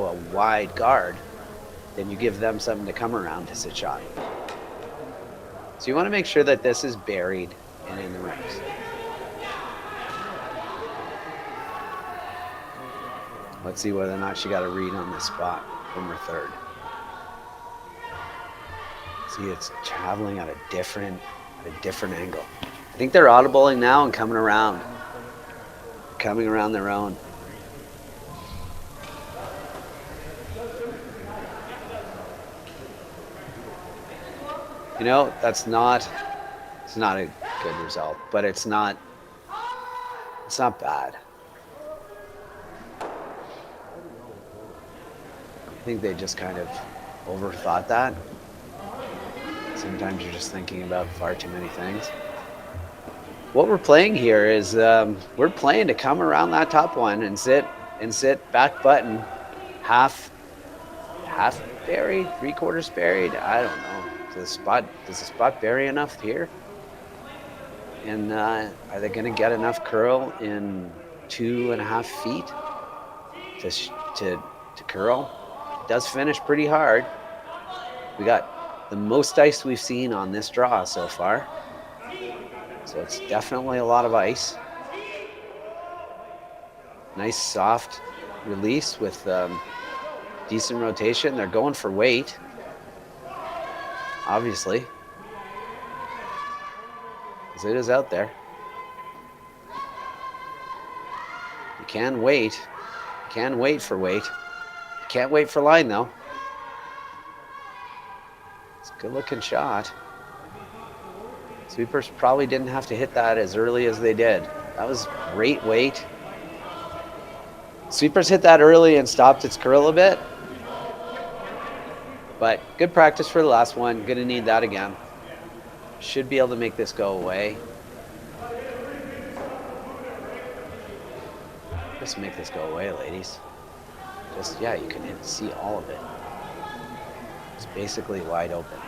S2: a wide guard, then you give them something to come around to sit shot. So you want to make sure that this is buried and in the rings. Let's see whether or not she got a read on this spot from her third. See, it's traveling at a different angle. I think they're audibling now and coming around their own. You know, it's not a good result, but it's not bad. I think they just kind of overthought that. Sometimes you're just thinking about far too many things. What we're playing here is we're playing to come around that top one and sit back button, half buried, 3/4 buried. I don't know. Does the spot bury enough here? And are they going to get enough curl in 2.5 feet to curl? It does finish pretty hard. We got the most ice we've seen on this draw so far. So it's definitely a lot of ice. Nice soft release with decent rotation. They're going for weight, obviously, because it is out there. You can wait. You can wait for weight. You can't wait for line, though. It's a good-looking shot. Sweepers probably didn't have to hit that as early as they did. That was great weight. Sweepers hit that early and stopped its curl a bit. But good practice for the last one. Gonna need that again. Should be able to make this go away. Just make this go away, ladies. Just, yeah, you can see all of it. It's basically wide open.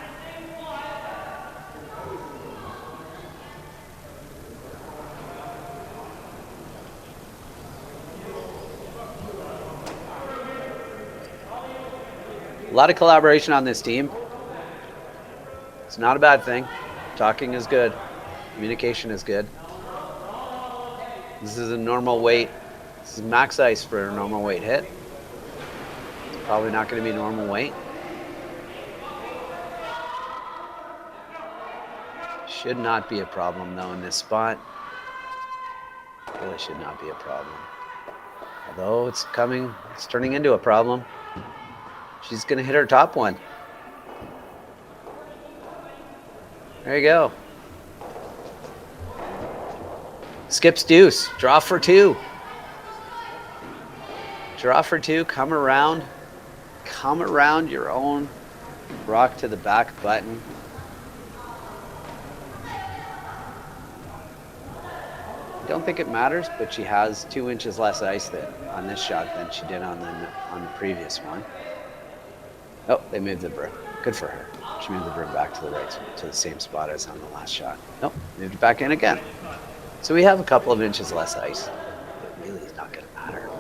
S2: A lot of collaboration on this team. It's not a bad thing. Talking is good. Communication is good. This is a normal weight. This is max ice for a normal weight hit. It's probably not going to be normal weight. Should not be a problem though in this spot. Really should not be a problem. Although it's turning into a problem. She's going to hit her top one. There you go. Skips deuce. Draw for two. Draw for two. Come around. Come around your own rock to the back button. I don't think it matters, but she has 2 inches less ice on this shot than she did on the previous one. Oh, they moved the broom. Good for her. She moved the broom back to the right, to the same spot as on the last shot. Nope, moved it back in again. So we have a couple of inches less ice. It really is not going to matter.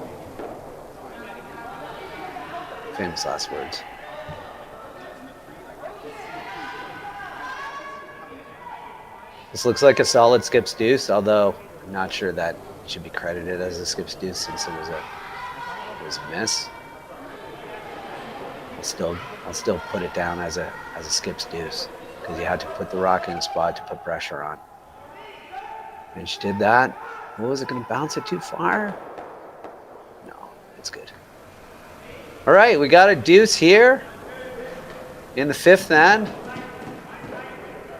S2: Famous last words. This looks like a solid skips deuce, although I'm not sure that should be credited as a skips deuce since it was a miss. I'll still put it down as a skips deuce because you had to put the rock in the spot to put pressure on. And she did that. What was it going to bounce it too far? No, it's good. All right, we got a deuce here in the fifth end.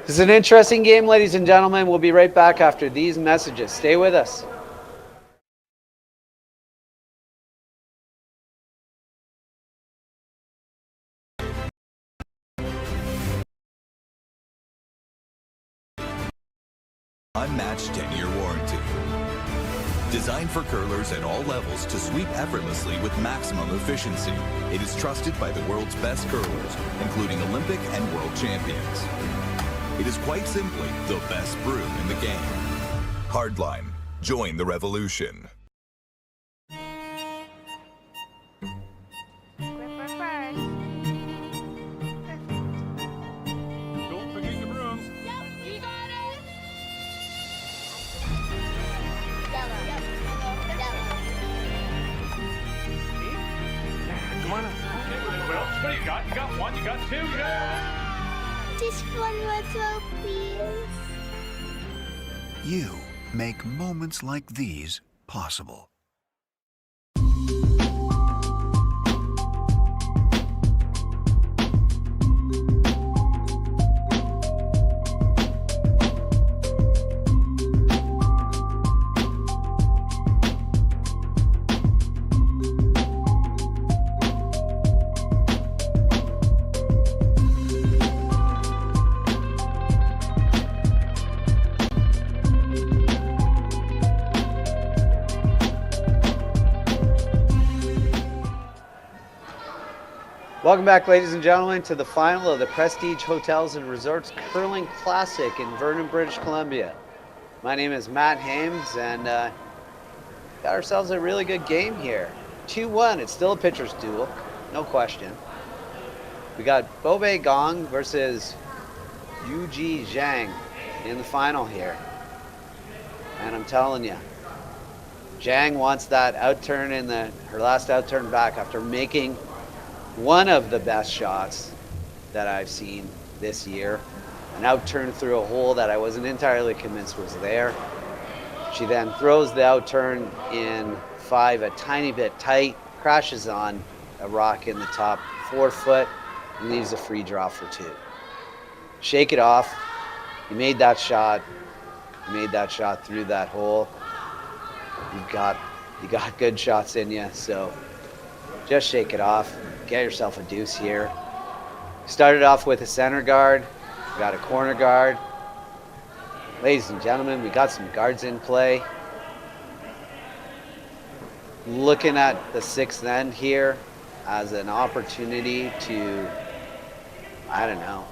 S2: This is an interesting game, ladies and gentlemen. We'll be right back after these messages. Stay with us.
S3: Unmatched 10-year warranty. Designed for curlers at all levels to sweep effortlessly with maximum efficiency. It is trusted by the world's best curlers, including Olympic and world champions. It is quite simply the best broom in the game. Hardline. Join the revolution.
S5: Gripper first.
S4: Don't forget the brooms.
S5: Yep, you got it. Yellow.
S4: Come on up. Okay, what else? What do you got? You got one, you got two, you got...
S5: Just one more throw, please.
S6: You make moments like these possible.
S2: Welcome back, ladies and gentlemen, to the final of the Prestige Hotels and Resorts Curling Classic in Vernon, British Columbia. My name is Matt Hames, and got ourselves a really good game here. 2-1, it's still a pitcher's duel, no question. We got Bobae Kang versus Yujie Zhang in the final here. And I'm telling you, Zhang wants that outturn in her last outturn back after making one of the best shots that I've seen this year. An outturn through a hole that I wasn't entirely convinced was there. She then throws the outturn in 5 a tiny bit tight, crashes on a rock in the top 4 foot, and leaves a free draw for 2. Shake it off. You made that shot. You made that shot through that hole. You got good shots in you, so just shake it off. Get yourself a deuce here. Started off with a center guard. We got a corner guard. Ladies and gentlemen, we got some guards in play. Looking at the 6th end here as an opportunity to, I don't know,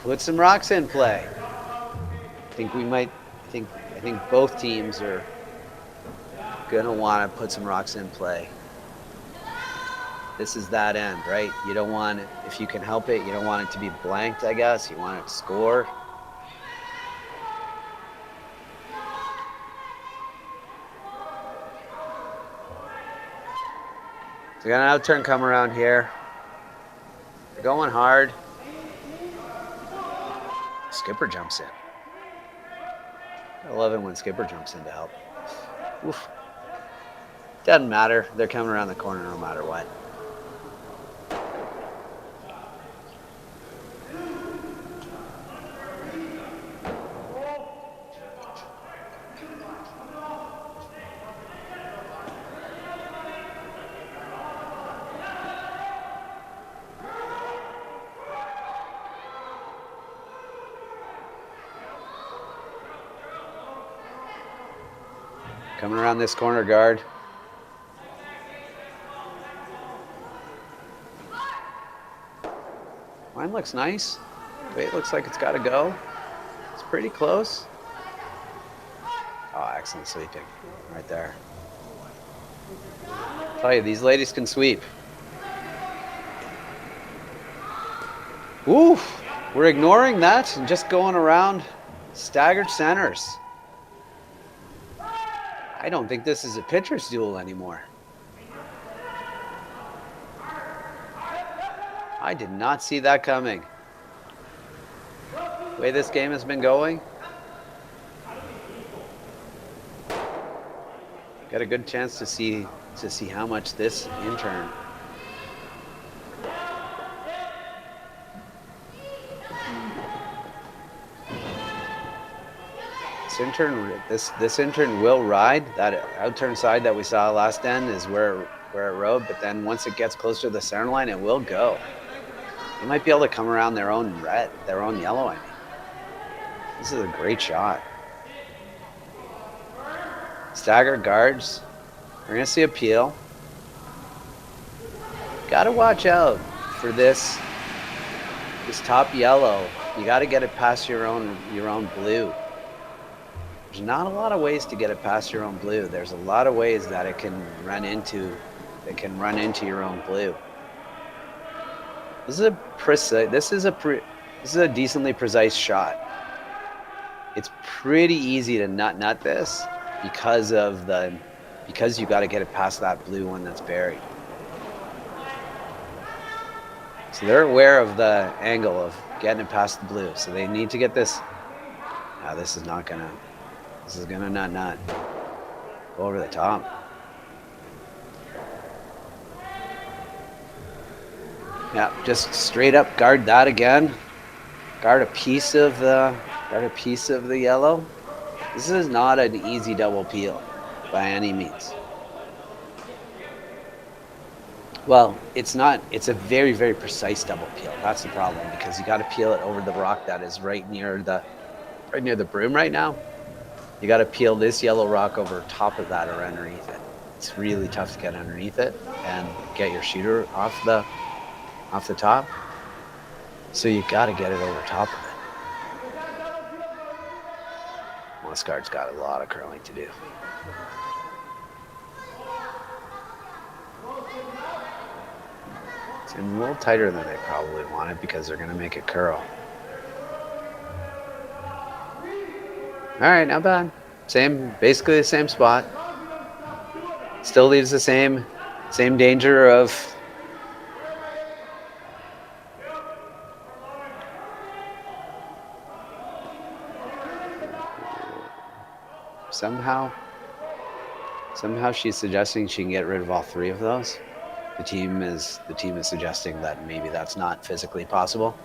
S2: put some rocks in play. I think both teams are gonna want to put some rocks in play. This is that end, right? You don't want it, if you can help it, you don't want it to be blanked, I guess. You want it to score. So we got an outturn come around here. They're going hard. Skipper jumps in. I love it when Skipper jumps in to help. Oof. Doesn't matter. They're coming around the corner no matter what. Coming around this corner guard. Time looks nice. Weight looks like it's got to go. It's pretty close. Oh, excellent sweeping right there. I'll tell you, these ladies can sweep. Ooh, we're ignoring that and just going around staggered centers. I don't think this is a pitcher's duel anymore. I did not see that coming. The way this game has been going, got a good chance to see how much this intern this intern will ride. That out-turn side that we saw last end is where it rode, but then once it gets closer to the center line, it will go. They might be able to come around their own red, their own yellow, I mean. This is a great shot. Stagger guards. We're gonna see a peel. Gotta watch out for this top yellow. You gotta get it past your own blue. There's not a lot of ways to get it past your own blue. There's a lot of ways that it can run into your own blue. This is a decently precise shot. It's pretty easy to nut this because you got to get it past that blue one that's buried. So they're aware of the angle of getting it past the blue. So they need to get this. Now this is gonna not go over the top. Yeah, just straight up guard that again. Guard a piece of the yellow. This is not an easy double peel by any means. Well, it's not. It's a very, very precise double peel. That's the problem, because you got to peel it over the rock that is right near the broom right now. You got to peel this yellow rock over top of that or underneath it. It's really tough to get underneath it and get your shooter off the top. So you got to get it over top of it. Moscard's got a lot of curling to do. It's a little tighter than they probably wanted because they're going to make it curl. All right, not bad. Basically the same spot. Still leaves the same danger of somehow she's suggesting she can get rid of all three of those. The team is suggesting that maybe that's not physically possible,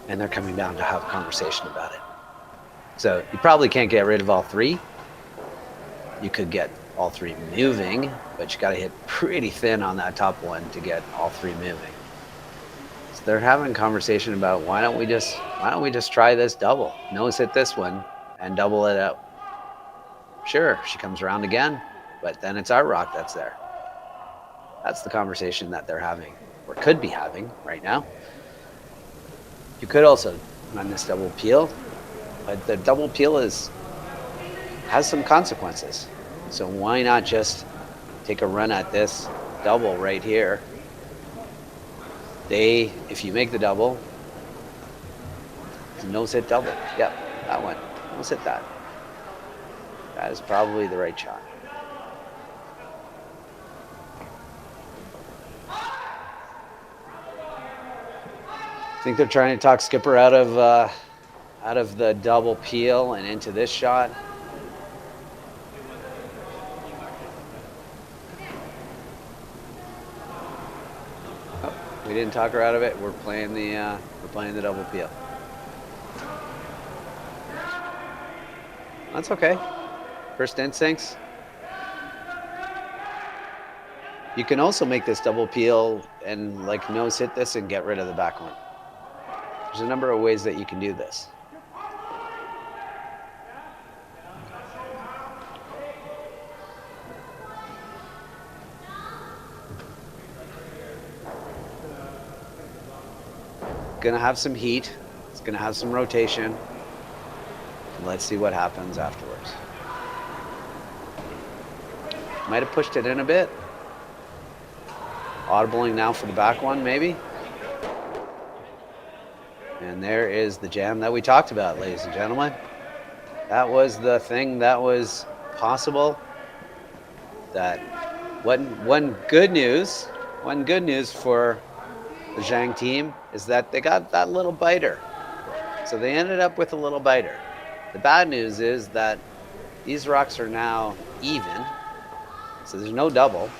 S2: and they're coming down to have a conversation about it. So you probably can't get rid of all three. You could get all three moving, but you got to hit pretty thin on that top one to get all three moving. So they're having a conversation about why don't we just try this double? Nose hit this one and double it out. Sure, she comes around again, but then it's our rock that's there. That's the conversation that they're having, or could be having right now. You could also run this double peel, but the double peel has some consequences. So why not just take a run at this double right here? If you make the double, nose hit double. Yep, that one. Nose hit that. That is probably the right shot. I think they're trying to talk Skipper out of the double peel and into this shot. Oh, we didn't talk her out of it. We're playing the double peel. That's okay. First instincts. You can also make this double peel and like nose hit this and get rid of the back one. There's a number of ways that you can do this. gonna have some heat. It's gonna have some rotation. Let's see what happens afterwards. Might have pushed it in a bit. Audibling now for the back one, maybe. And there is the jam that we talked about, ladies and gentlemen. That was the thing that was possible. That one good news for the Zhang team is that they got that little biter. So they ended up with a little biter. The bad news is that these rocks are now even. So there's no double.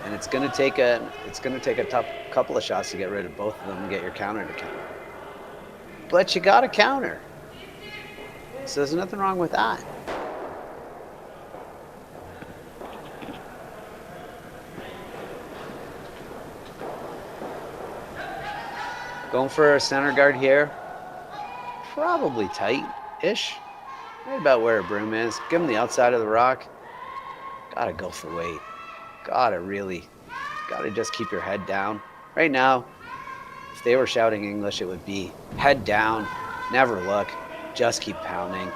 S2: And it's going to take a tough couple of shots to get rid of both of them and get your counter to counter. But you got a counter. So there's nothing wrong with that. Going for a center guard here. Probably tight-ish. Right about where a broom is. Give him the outside of the rock. Gotta go for weight. Gotta just keep your head down. Right now, if they were shouting English, it would be head down, never look, just keep pounding.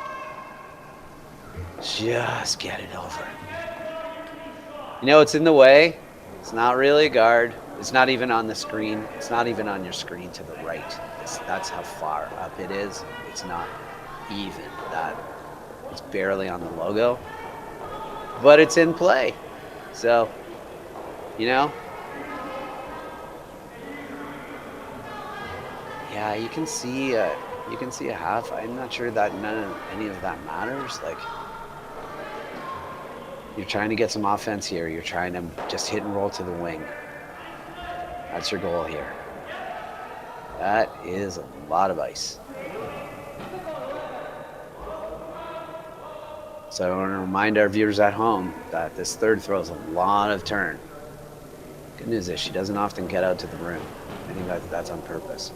S2: Just get it over. You know, it's in the way. It's not really a guard. It's not even on the screen. It's not even on your screen to the right. That's how far up it is. It's not even that. It's barely on the logo. But it's in play. So, you know. Yeah, you can see a half. I'm not sure that any of that matters. Like, you're trying to get some offense here. You're trying to just hit and roll to the wing. That's your goal here. That is a lot of ice. So I want to remind our viewers at home that this third throw is a lot of turn. Good news is she doesn't often get out to the rim. I think that's on purpose.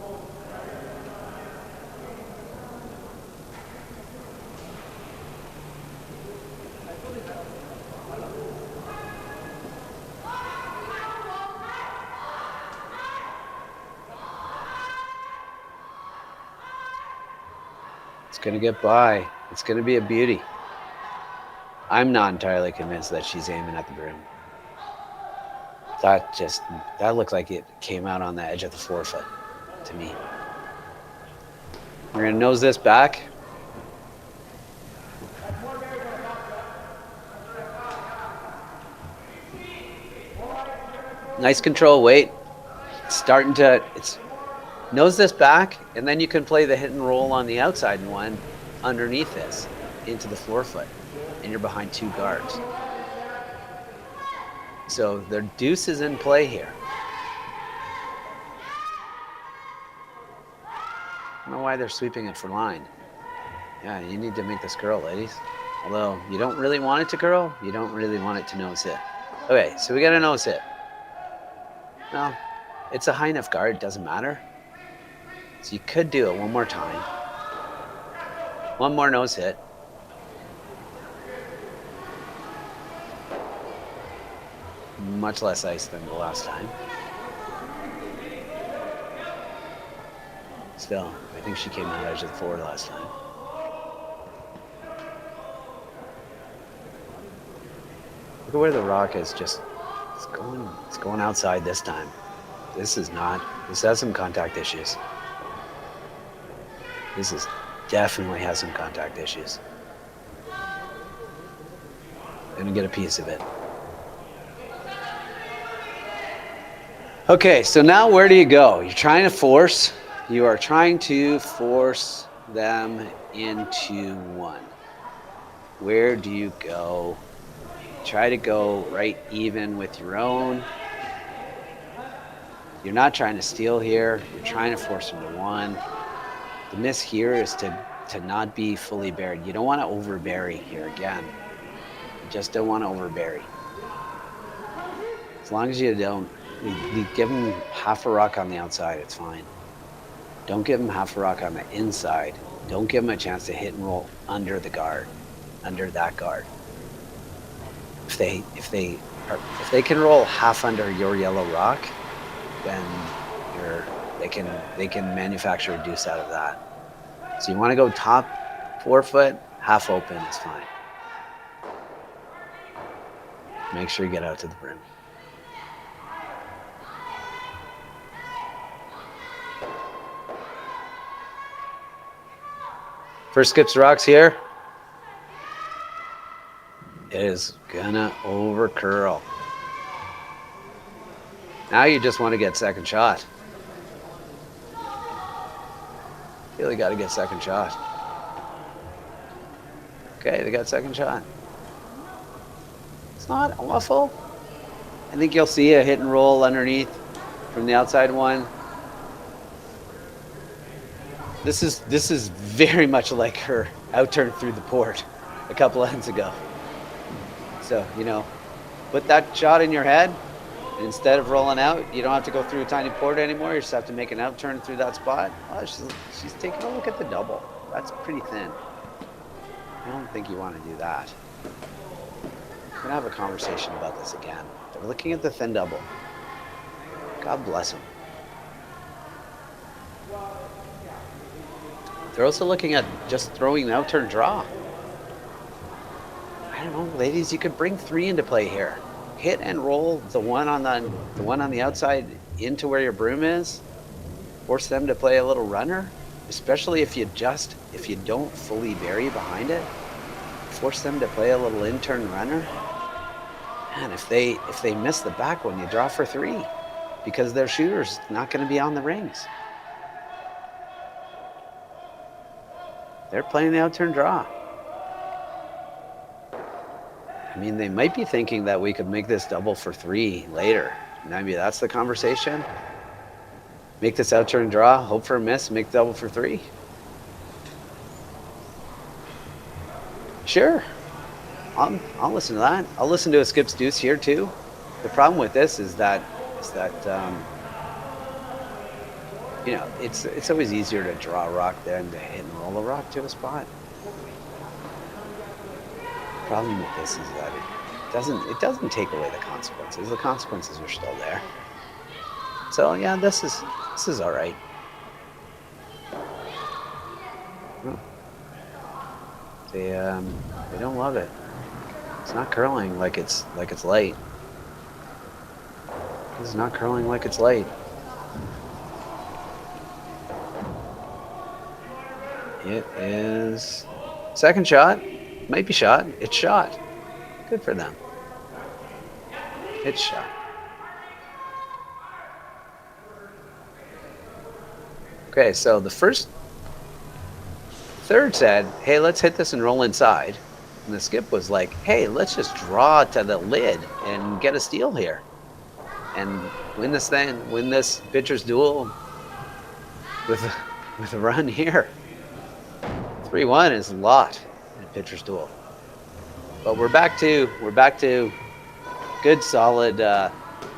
S2: It's going to get by. It's going to be a beauty. I'm not entirely convinced that she's aiming at the brim. That looked like it came out on the edge of the forefoot to me. We're going to nose this back. Nice control weight. It's nose this back, and then you can play the hit and roll on the outside one underneath this into the forefoot. And you're behind two guards. So the deuce is in play here. I don't know why they're sweeping it for line. Yeah, you need to make this curl, ladies. Although you don't really want it to curl, you don't really want it to nose hit. Okay, so we got a nose hit. No, it's a high enough guard, doesn't matter. So you could do it one more time. One more nose hit. Much less ice than the last time. Still, I think she came out edge of the floor last time. Look at where the rock is just, it's going outside this time. This has some contact issues. Definitely has some contact issues. Gonna get a piece of it. Okay, so now where do you go? You are trying to force them into one. Where do you go? Try to go right even with your own. You're not trying to steal here. You're trying to force them to one. The miss here is to not be fully buried. You don't want to overbury here again. You just don't want to overbury. As long as you don't, you give them half a rock on the outside, it's fine. Don't give them half a rock on the inside. Don't give them a chance to hit and roll under the guard, under that guard. If they can roll half under your yellow rock, then they can manufacture a deuce out of that. So you want to go top forefoot, half open is fine. Make sure you get out to the brim. First skips rocks here. It is gonna over curl. Now you just want to get second shot. Really got to get second shot. Okay, they got second shot. It's not awful. I think you'll see a hit and roll underneath from the outside one. This is very much like her outturn through the port a couple ends ago. So, you know, put that shot in your head. Instead of rolling out, you don't have to go through a tiny port anymore. You just have to make an outturn through that spot. Oh, she's taking a look at the double. That's pretty thin. I don't think you want to do that. We're going to have a conversation about this again. They're looking at the thin double. God bless them. They're also looking at just throwing the outturn draw. I don't know, ladies, you could bring 3 into play here. Hit and roll the one on the outside into where your broom is. Force them to play a little runner, especially if you don't fully bury behind it. Force them to play a little in-turn runner. Man, if they miss the back one, you draw for 3 because their shooter's not going to be on the rings. They're playing the outturn draw. I mean, they might be thinking that we could make this double for 3 later. Maybe that's the conversation. Make this outturn draw, hope for a miss, make double for 3. Sure, I'll listen to that. I'll listen to a skips deuce here too. The problem with this is that you know, it's always easier to draw a rock than to hit and roll a rock to a spot. The problem with this is that it doesn't take away the consequences. The consequences are still there. So yeah, this is all right. They don't love it. It's not curling like it's light. It's not curling like it's light. It is second shot. Might be shot. It's shot. Good for them. It's shot. Okay, so the third said, hey, let's hit this and roll inside. And the skip was like, hey, let's just draw to the lid and get a steal here. And win this pitcher's duel with a run here. 3-1 is a lot in a pitcher's duel. But we're back to good, solid,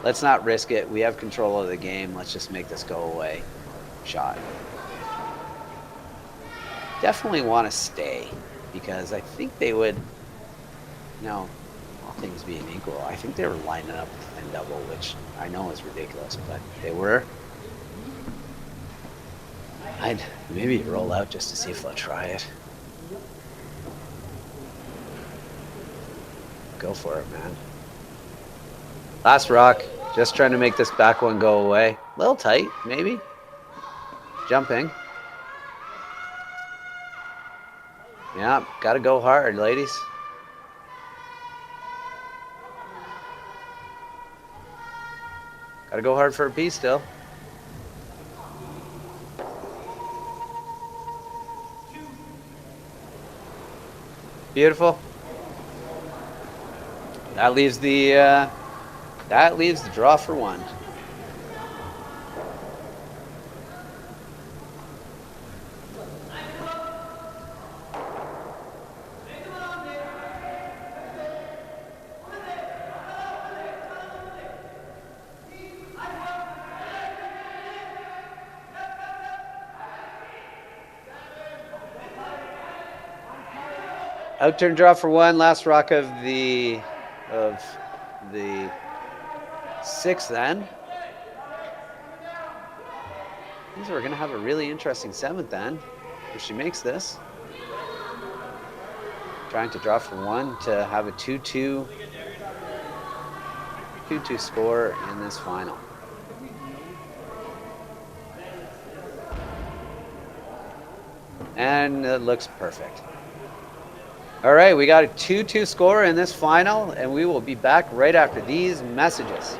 S2: let's not risk it. We have control of the game. Let's just make this go away. Shot. Definitely want to stay because I think they would, you know, all things being equal, I think they were lining up and double, which I know is ridiculous, but they were. I'd maybe roll out just to see if they'll try it. Go for it, man. Last rock, just trying to make this back one go away. A little tight, maybe. Jumping. Yeah, gotta go hard, ladies. Gotta go hard for a piece still. Beautiful. That leaves the draw for 1. Outturn draw for 1, last rock of the 6th then. Means we're gonna have a really interesting 7th then, if she makes this. Trying to draw for 1 to have a 2-2 score in this final. And it looks perfect. All right, we got a 2-2 score in this final, and we will be back right after these messages.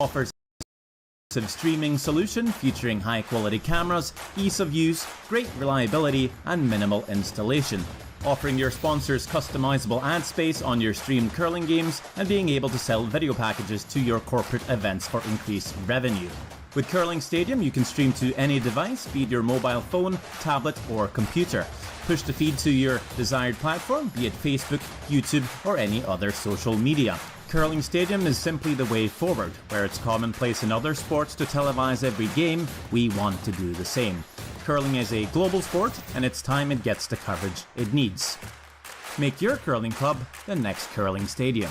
S7: Offers a streaming solution featuring high quality cameras, ease of use, great reliability, and minimal installation. Offering your sponsors customizable ad space on your streamed curling games and being able to sell video packages to your corporate events for increased revenue. With Curling Stadium, you can stream to any device, be it your mobile phone, tablet, or computer. Push the feed to your desired platform, be it Facebook, YouTube, or any other social media. Curling Stadium is simply the way forward. Where it's commonplace in other sports to televise every game, we want to do the same. Curling is a global sport, and it's time it gets the coverage it needs. Make your curling club the next Curling Stadium.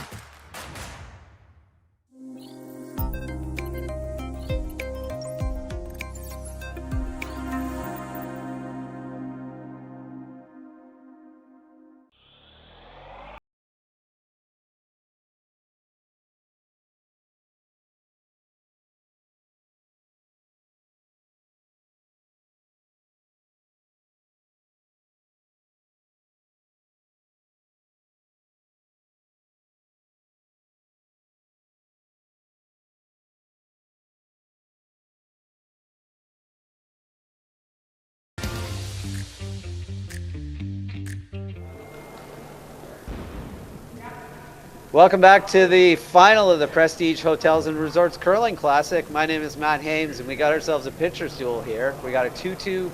S2: Welcome back to the final of the Prestige Hotels and Resorts Curling Classic. My name is Matt Hames, and we got ourselves a pitcher's duel here. We got a 2-2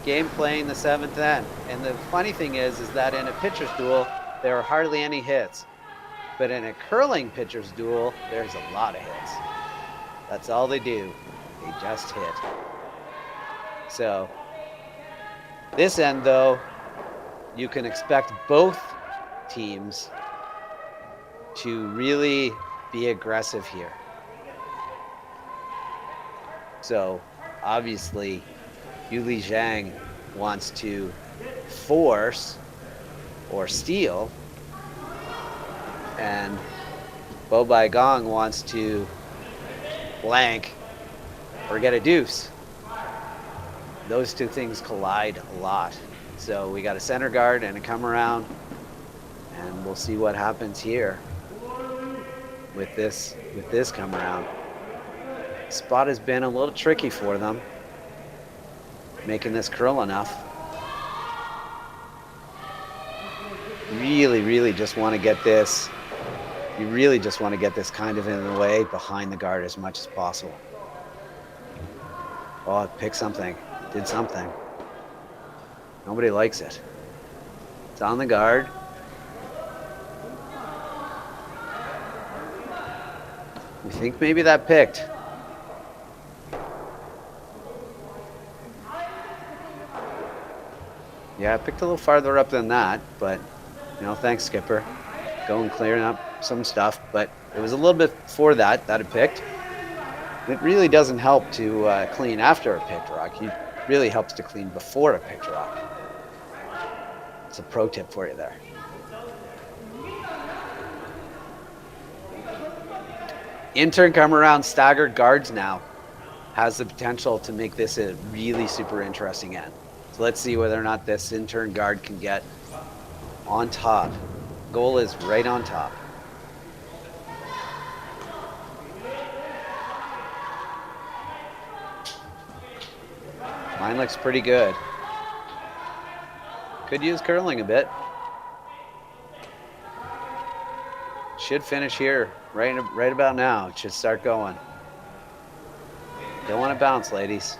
S2: game playing the 7th end. And the funny thing is that in a pitcher's duel, there are hardly any hits. But in a curling pitcher's duel, there's a lot of hits. That's all they do. They just hit. So, this end though, you can expect both teams to really be aggressive here. So obviously Yujie Zhang wants to force or steal, and Bobae Kang wants to blank or get a deuce. Those two things collide a lot. So we got a center guard and a come around, and we'll see what happens here with this come around. Spot has been a little tricky for them, making this curl enough. Really just want to get this. You really just want to get this kind of in the way behind the guard as much as possible. Oh, it picked something. Did something. Nobody likes it. It's on the guard. We think maybe that picked. Yeah, I picked a little farther up than that, but thanks, Skipper. Going clearing up some stuff, but it was a little bit before that it picked. It really doesn't help to clean after a picked rock. It really helps to clean before a picked rock. It's a pro tip for you there. Intern come around staggered guards now has the potential to make this a really super interesting end. So let's see whether or not this intern guard can get on top. Goal is right on top. Mine looks pretty good. Could use curling a bit. Should finish here right about now. It should start going. Don't want to bounce, ladies.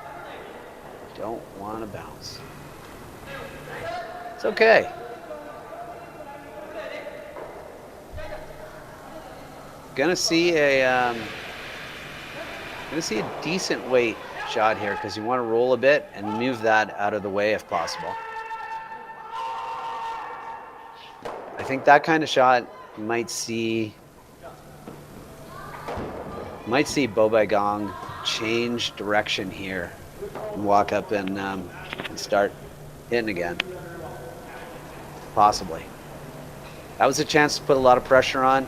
S2: Don't want to bounce. It's okay. Gonna see a decent weight shot here because you want to roll a bit and move that out of the way if possible. I think that kind of shot might see Bobae Kang change direction here and walk up and start hitting again. Possibly. That was a chance to put a lot of pressure on.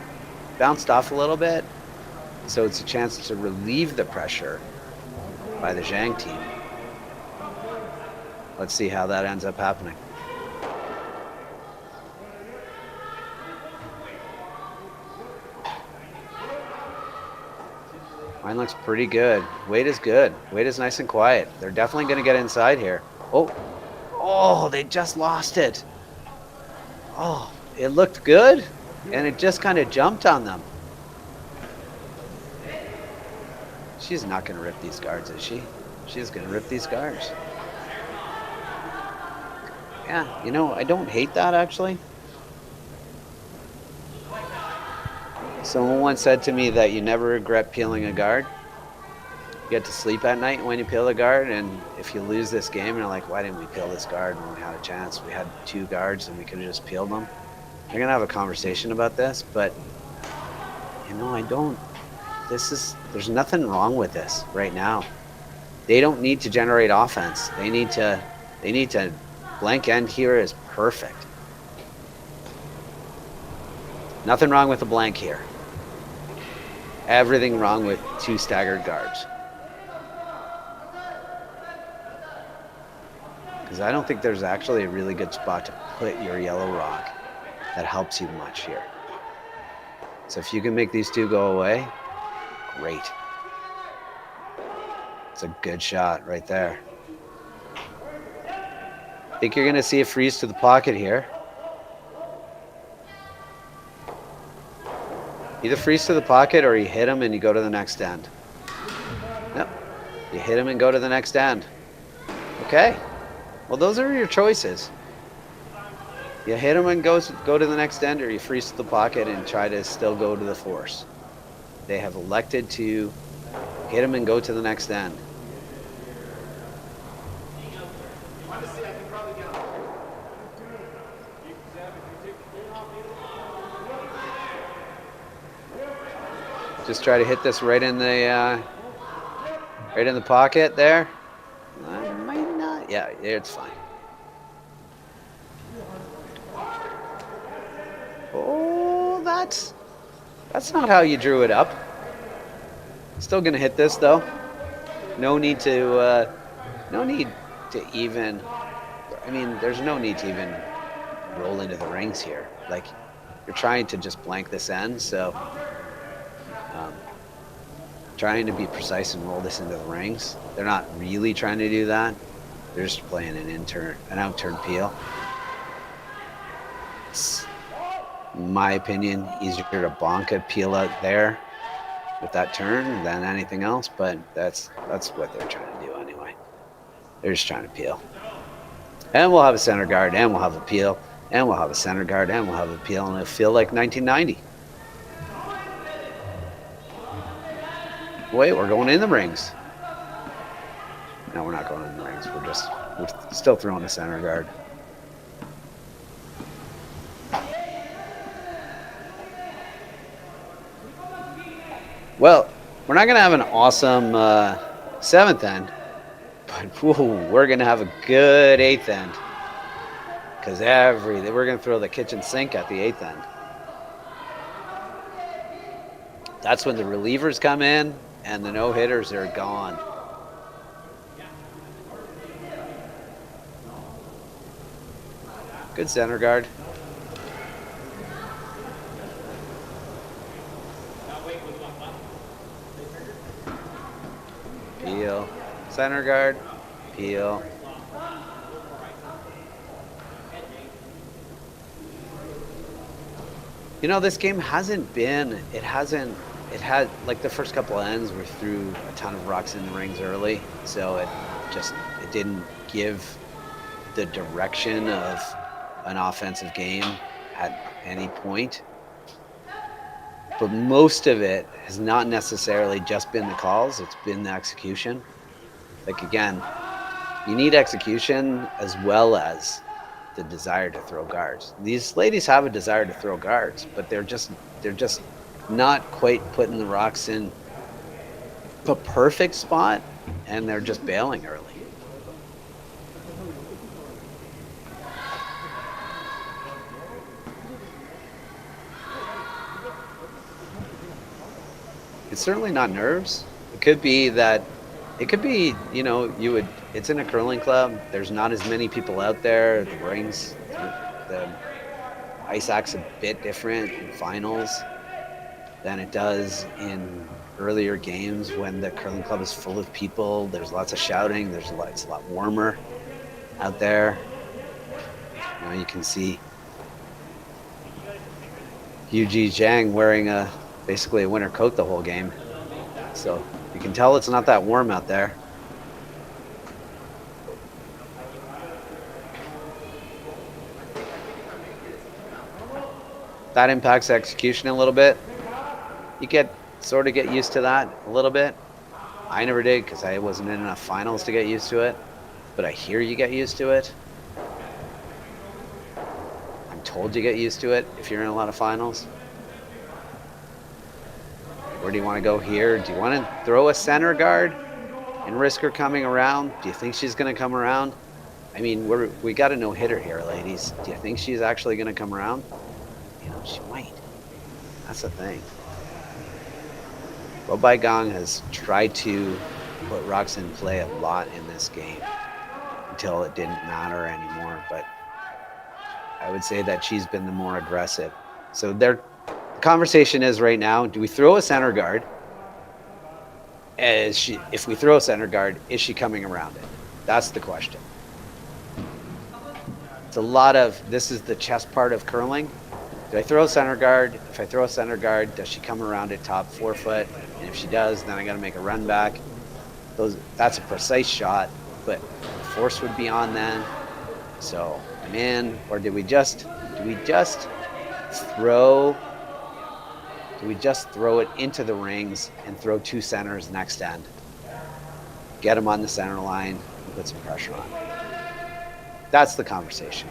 S2: Bounced off a little bit. So it's a chance to relieve the pressure by the Zhang team. Let's see how that ends up happening. Mine looks pretty good. Weight is good. Weight is nice and quiet. They're definitely going to get inside here. Oh, they just lost it. Oh, it looked good, and it just kind of jumped on them. She's not going to rip these guards, is she? She's going to rip these guards. Yeah, you know, I don't hate that, actually. Someone once said to me that you never regret peeling a guard. You get to sleep at night when you peel a guard, and if you lose this game, you're like, why didn't we peel this guard when we had a chance? We had 2 guards and we could have just peeled them. We're going to have a conversation about this, but, you know, I don't. There's nothing wrong with this right now. They don't need to generate offense. They need to blank end here is perfect. Nothing wrong with a blank here. Everything wrong with 2 staggered guards. Because I don't think there's actually a really good spot to put your yellow rock that helps you much here. So if you can make these 2 go away, great. It's a good shot right there. I think you're going to see a freeze to the pocket here. Either freeze to the pocket or you hit him and you go to the next end. Yep. You hit him and go to the next end. Okay. Well, those are your choices. You hit him and go to the next end, or you freeze to the pocket and try to still go to the force. They have elected to hit him and go to the next end. Just try to hit this right in the pocket there. I might not. Yeah, it's fine. Oh, that's not how you drew it up. Still gonna hit this though. No need to even. I mean, there's no need to even roll into the rings here. Like, you're trying to just blank this end, so. Trying to be precise and roll this into the rings. They're not really trying to do that. They're just playing an out-turn peel. It's, in my opinion, easier to bonk a peel out there with that turn than anything else, but that's what they're trying to do anyway. They're just trying to peel. And we'll have a center guard, and we'll have a peel, and we'll have a center guard, and we'll have a peel, and it'll feel like 1990. Wait, we're going in the rings. No, we're not going in the rings. We're still throwing a center guard. Well, we're not going to have an awesome 7th end, but we're going to have a good 8th end. Because we're going to throw the kitchen sink at the 8th end. That's when the relievers come in and the no-hitters are gone. Good center guard. Peel. Center guard. Peel. You know, this game hasn't been, it had, like, the first couple of ends were threw a ton of rocks in the rings early, so it didn't give the direction of an offensive game at any point. But most of it has not necessarily just been the calls, it's been the execution. Like, again, you need execution as well as the desire to throw guards. These ladies have a desire to throw guards, but they're just not quite putting the rocks in the perfect spot, and they're just bailing early. It's certainly not nerves. It could be that, you know, it's in a curling club. There's not as many people out there. The rings, the ice act's a bit different in finals than it does in earlier games when the curling club is full of people. There's lots of shouting. It's a lot warmer out there. You know, you can see Yujie Zhang wearing basically a winter coat the whole game. So you can tell it's not that warm out there. That impacts execution a little bit. You sort of get used to that a little bit. I never did because I wasn't in enough finals to get used to it. But I hear you get used to it. I'm told you get used to it if you're in a lot of finals. Where do you want to go here? Do you want to throw a center guard and risk her coming around? Do you think she's going to come around? I mean, we got a no-hitter here, ladies. Do you think she's actually going to come around? You know, she might. That's the thing. Bobae Kang has tried to put rocks in play a lot in this game until it didn't matter anymore. But I would say that she's been the more aggressive. So the conversation is right now, do we throw a center guard? If we throw a center guard, is she coming around it? That's the question. It's a lot of, this is the chess part of curling. Do I throw a center guard? If I throw a center guard, does she come around it top 4 foot? And if she does, then I got to make a run back. That's a precise shot, but force would be on then. So I'm in. Or do we just throw it into the rings and throw 2 centers next end? Get them on the center line and put some pressure on. That's the conversation.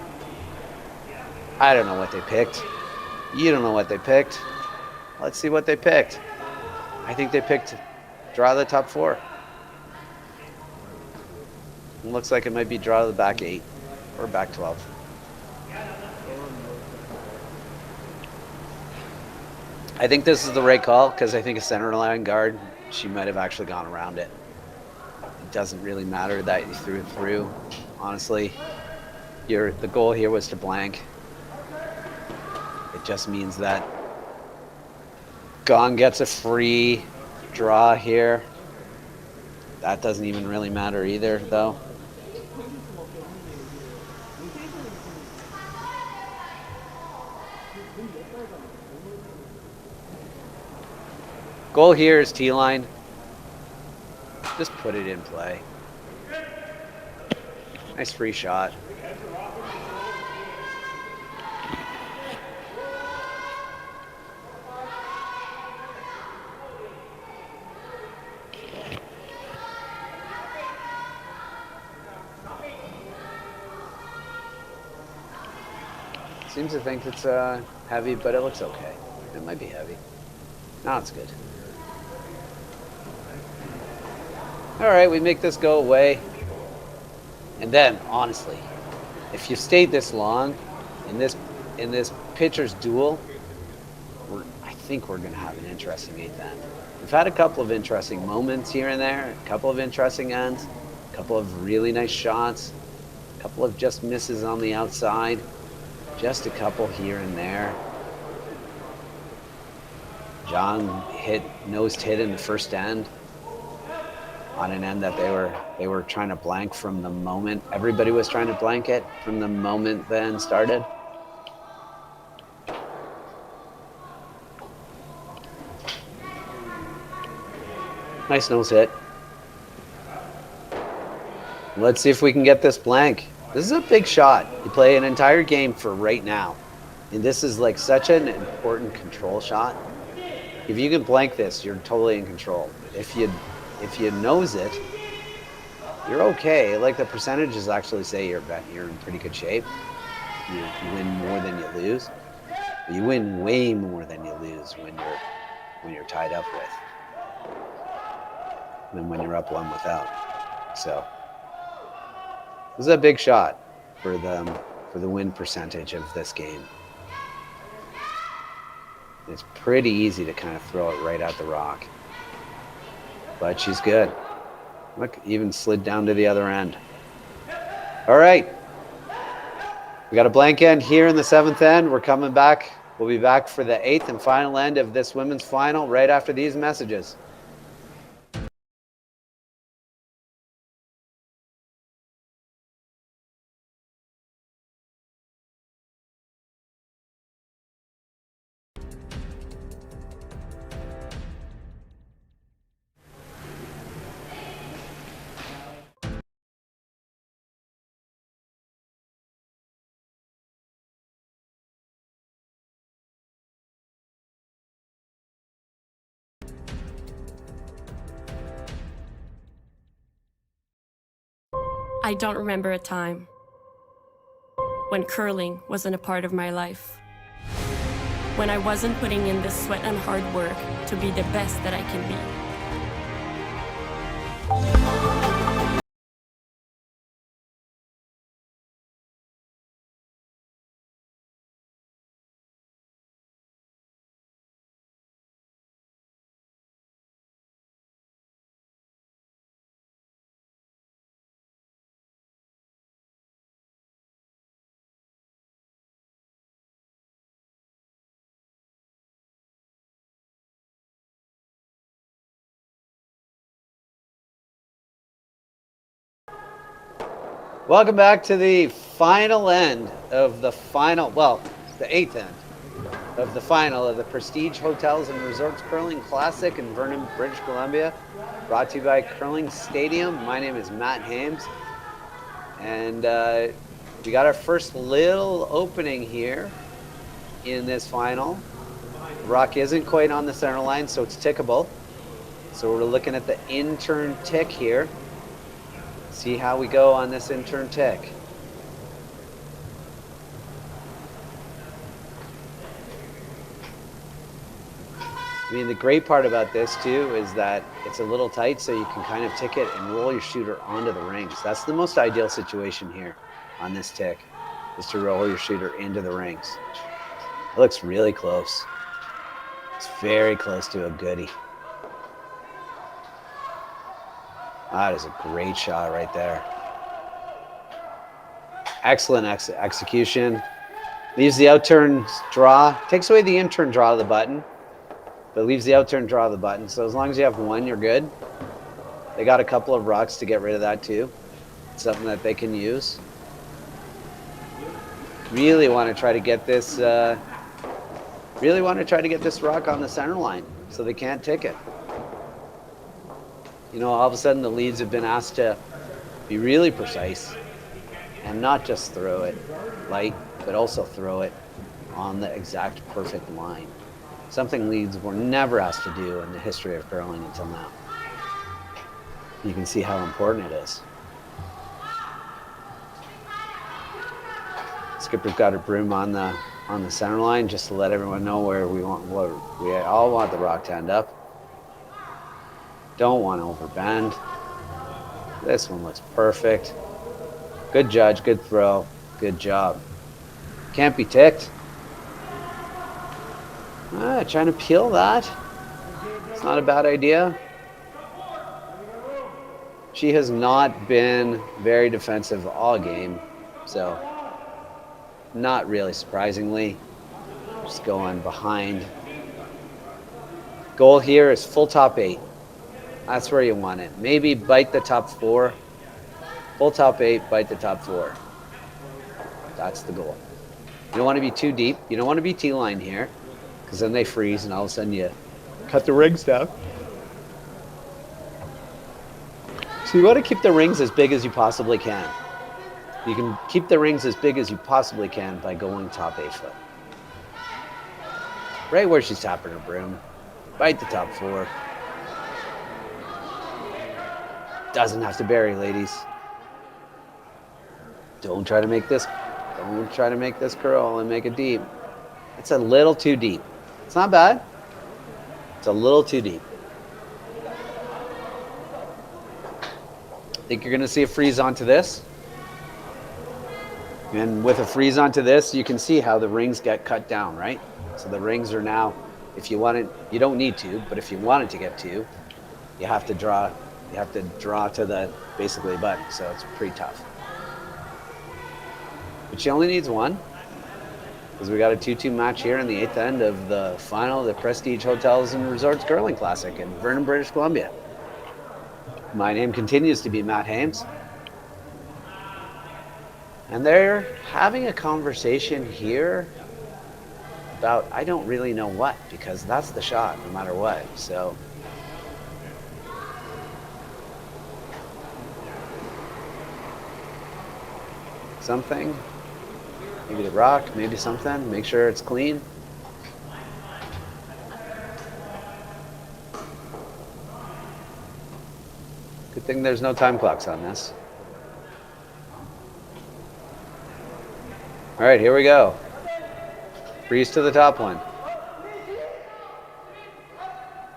S2: I don't know what they picked. You don't know what they picked. Let's see what they picked. I think they picked draw the top 4. It looks like it might be draw the back 8 or back 12. I think this is the right call because I think a center line guard, she might have actually gone around it. It doesn't really matter that you threw it through. Honestly, the goal here was to blank. It just means that Kang gets a free draw here. That doesn't even really matter either, though. Goal here is T-line. Just put it in play. Nice free shot. Seems to think it's heavy, but it looks okay. It might be heavy. No, it's good. All right, we make this go away. And then, honestly, if you stayed this long in this pitcher's duel, I think we're going to have an interesting 8th end. We've had a couple of interesting moments here and there, a couple of interesting ends, a couple of really nice shots, a couple of just misses on the outside, just a couple here and there. Zhang nosed hit in the first end on an end that they were trying to blank from the moment. Everybody was trying to blank it from the moment the end started. Nice nose hit. Let's see if we can get this blank. This is a big shot. You play an entire game for right now. And this is like such an important control shot. If you can blank this, you're totally in control. If you nose it, you're okay. Like the percentages actually say you're in pretty good shape. You win more than you lose. But you win way more than you lose when you're tied up with than when you're up one without. So this is a big shot for the win percentage of this game. It's pretty easy to kind of throw it right at the rock. But she's good. Look, even slid down to the other end. All right. We got a blank end here in the 7th end. We're coming back. We'll be back for the 8th and final end of this women's final right after these messages.
S1: I don't remember a time when curling wasn't a part of my life. When I wasn't putting in the sweat and hard work to be the best that I can be.
S2: Welcome back to the final end of the final, well, the 8th end of the final of the Prestige Hotels and Resorts Curling Classic in Vernon, British Columbia, brought to you by Curling Stadium. My name is Matt Hames, and we got our first little opening here in this final. The rock isn't quite on the center line, so it's tickable. So we're looking at the in-turn tick here. See how we go on this in-turn tick. I mean, the great part about this too is that it's a little tight, so you can kind of tick it and roll your shooter onto the rings. That's the most ideal situation here on this tick, is to roll your shooter into the rings. It looks really close. It's very close to a goodie. That is a great shot right there. Excellent execution. Leaves the out-turn draw. Takes away the in-turn draw of the button, but leaves the out-turn draw of the button. So as long as you have one, you're good. They got a couple of rocks to get rid of that too. It's something that they can use. Really want to try to get this. Really want to try to get this rock on the center line so they can't tick it. You know, all of a sudden the leads have been asked to be really precise and not just throw it light, but also throw it on the exact perfect line. Something leads were never asked to do in the history of curling until now. You can see how important it is. Skipper's got her broom on the center line just to let everyone know where we all want the rock to end up. Don't want to overbend. This one looks perfect. Good judge, good throw, good job. Can't be ticked. Trying to peel that. It's not a bad idea. She has not been very defensive all game, so not really surprisingly. Just going behind. Goal here is full top 8. That's where you want it. Maybe bite the top 4. Full top 8, bite the top 4. That's the goal. You don't want to be too deep. You don't want to be T-line here, because then they freeze and all of a sudden you cut the rings down. So you want to keep the rings as big as you possibly can. You can keep the rings as big as you possibly can by going top 8 foot. Right where she's tapping her broom. Bite the top 4. Doesn't have to bury, ladies. Don't try to make this curl and make it deep. It's a little too deep. It's not bad. It's a little too deep. I think you're going to see a freeze onto this. And with a freeze onto this, you can see how the rings get cut down, right? So the rings are now, if you want it, you don't need to, but if you wanted to get to, you have to draw to the basically button. So it's pretty tough. But she only needs one, because we got a 2-2 match here in the 8th end of the final of the Prestige Hotels and Resorts Curling Classic in Vernon, British Columbia. My name continues to be Matt Hames. And they're having a conversation here about I don't really know what, because that's the shot no matter what. So something, maybe the rock, maybe something, make sure it's clean. Good thing there's no time clocks on this. All right, here we go. Freeze to the top one.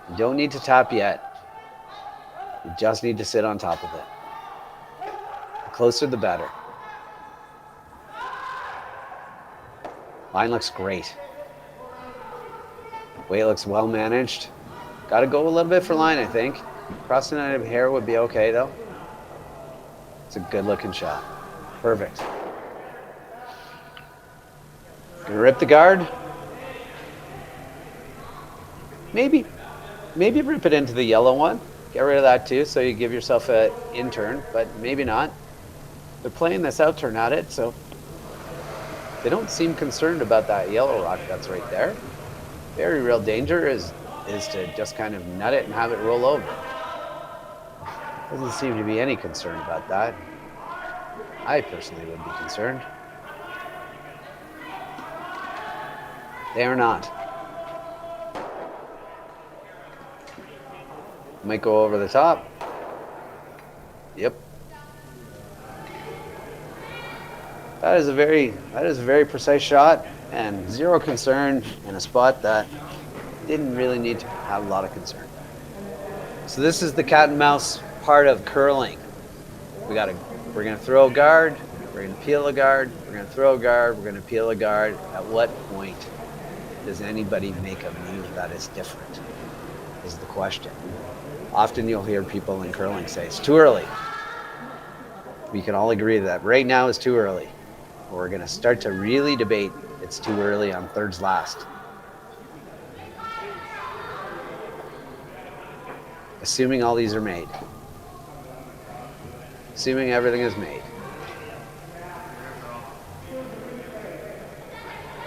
S2: You don't need to tap yet. You just need to sit on top of it. The closer, the better. Line looks great. Weight looks well managed. Got to go a little bit for line, I think. Crossing out of hair would be okay, though. It's a good looking shot. Perfect. Gonna rip the guard. Maybe rip it into the yellow one. Get rid of that too, so you give yourself an in-turn, but maybe not. They're playing this out-turn at it, so they don't seem concerned about that yellow rock that's right there. Very real danger is to just kind of nut it and have it roll over. Doesn't seem to be any concern about that. I personally would be concerned. They are not. Might go over the top. Yep. That is a very precise shot, and zero concern in a spot that didn't really need to have a lot of concern. So this is the cat and mouse part of curling. We're gonna throw a guard, we're gonna peel a guard, we're gonna throw a guard, we're gonna peel a guard. At what point does anybody make a move that is different? Is the question. Often you'll hear people in curling say, it's too early. We can all agree that right now is too early. We're gonna start to really debate it's too early on thirds last. Assuming all these are made. Assuming everything is made.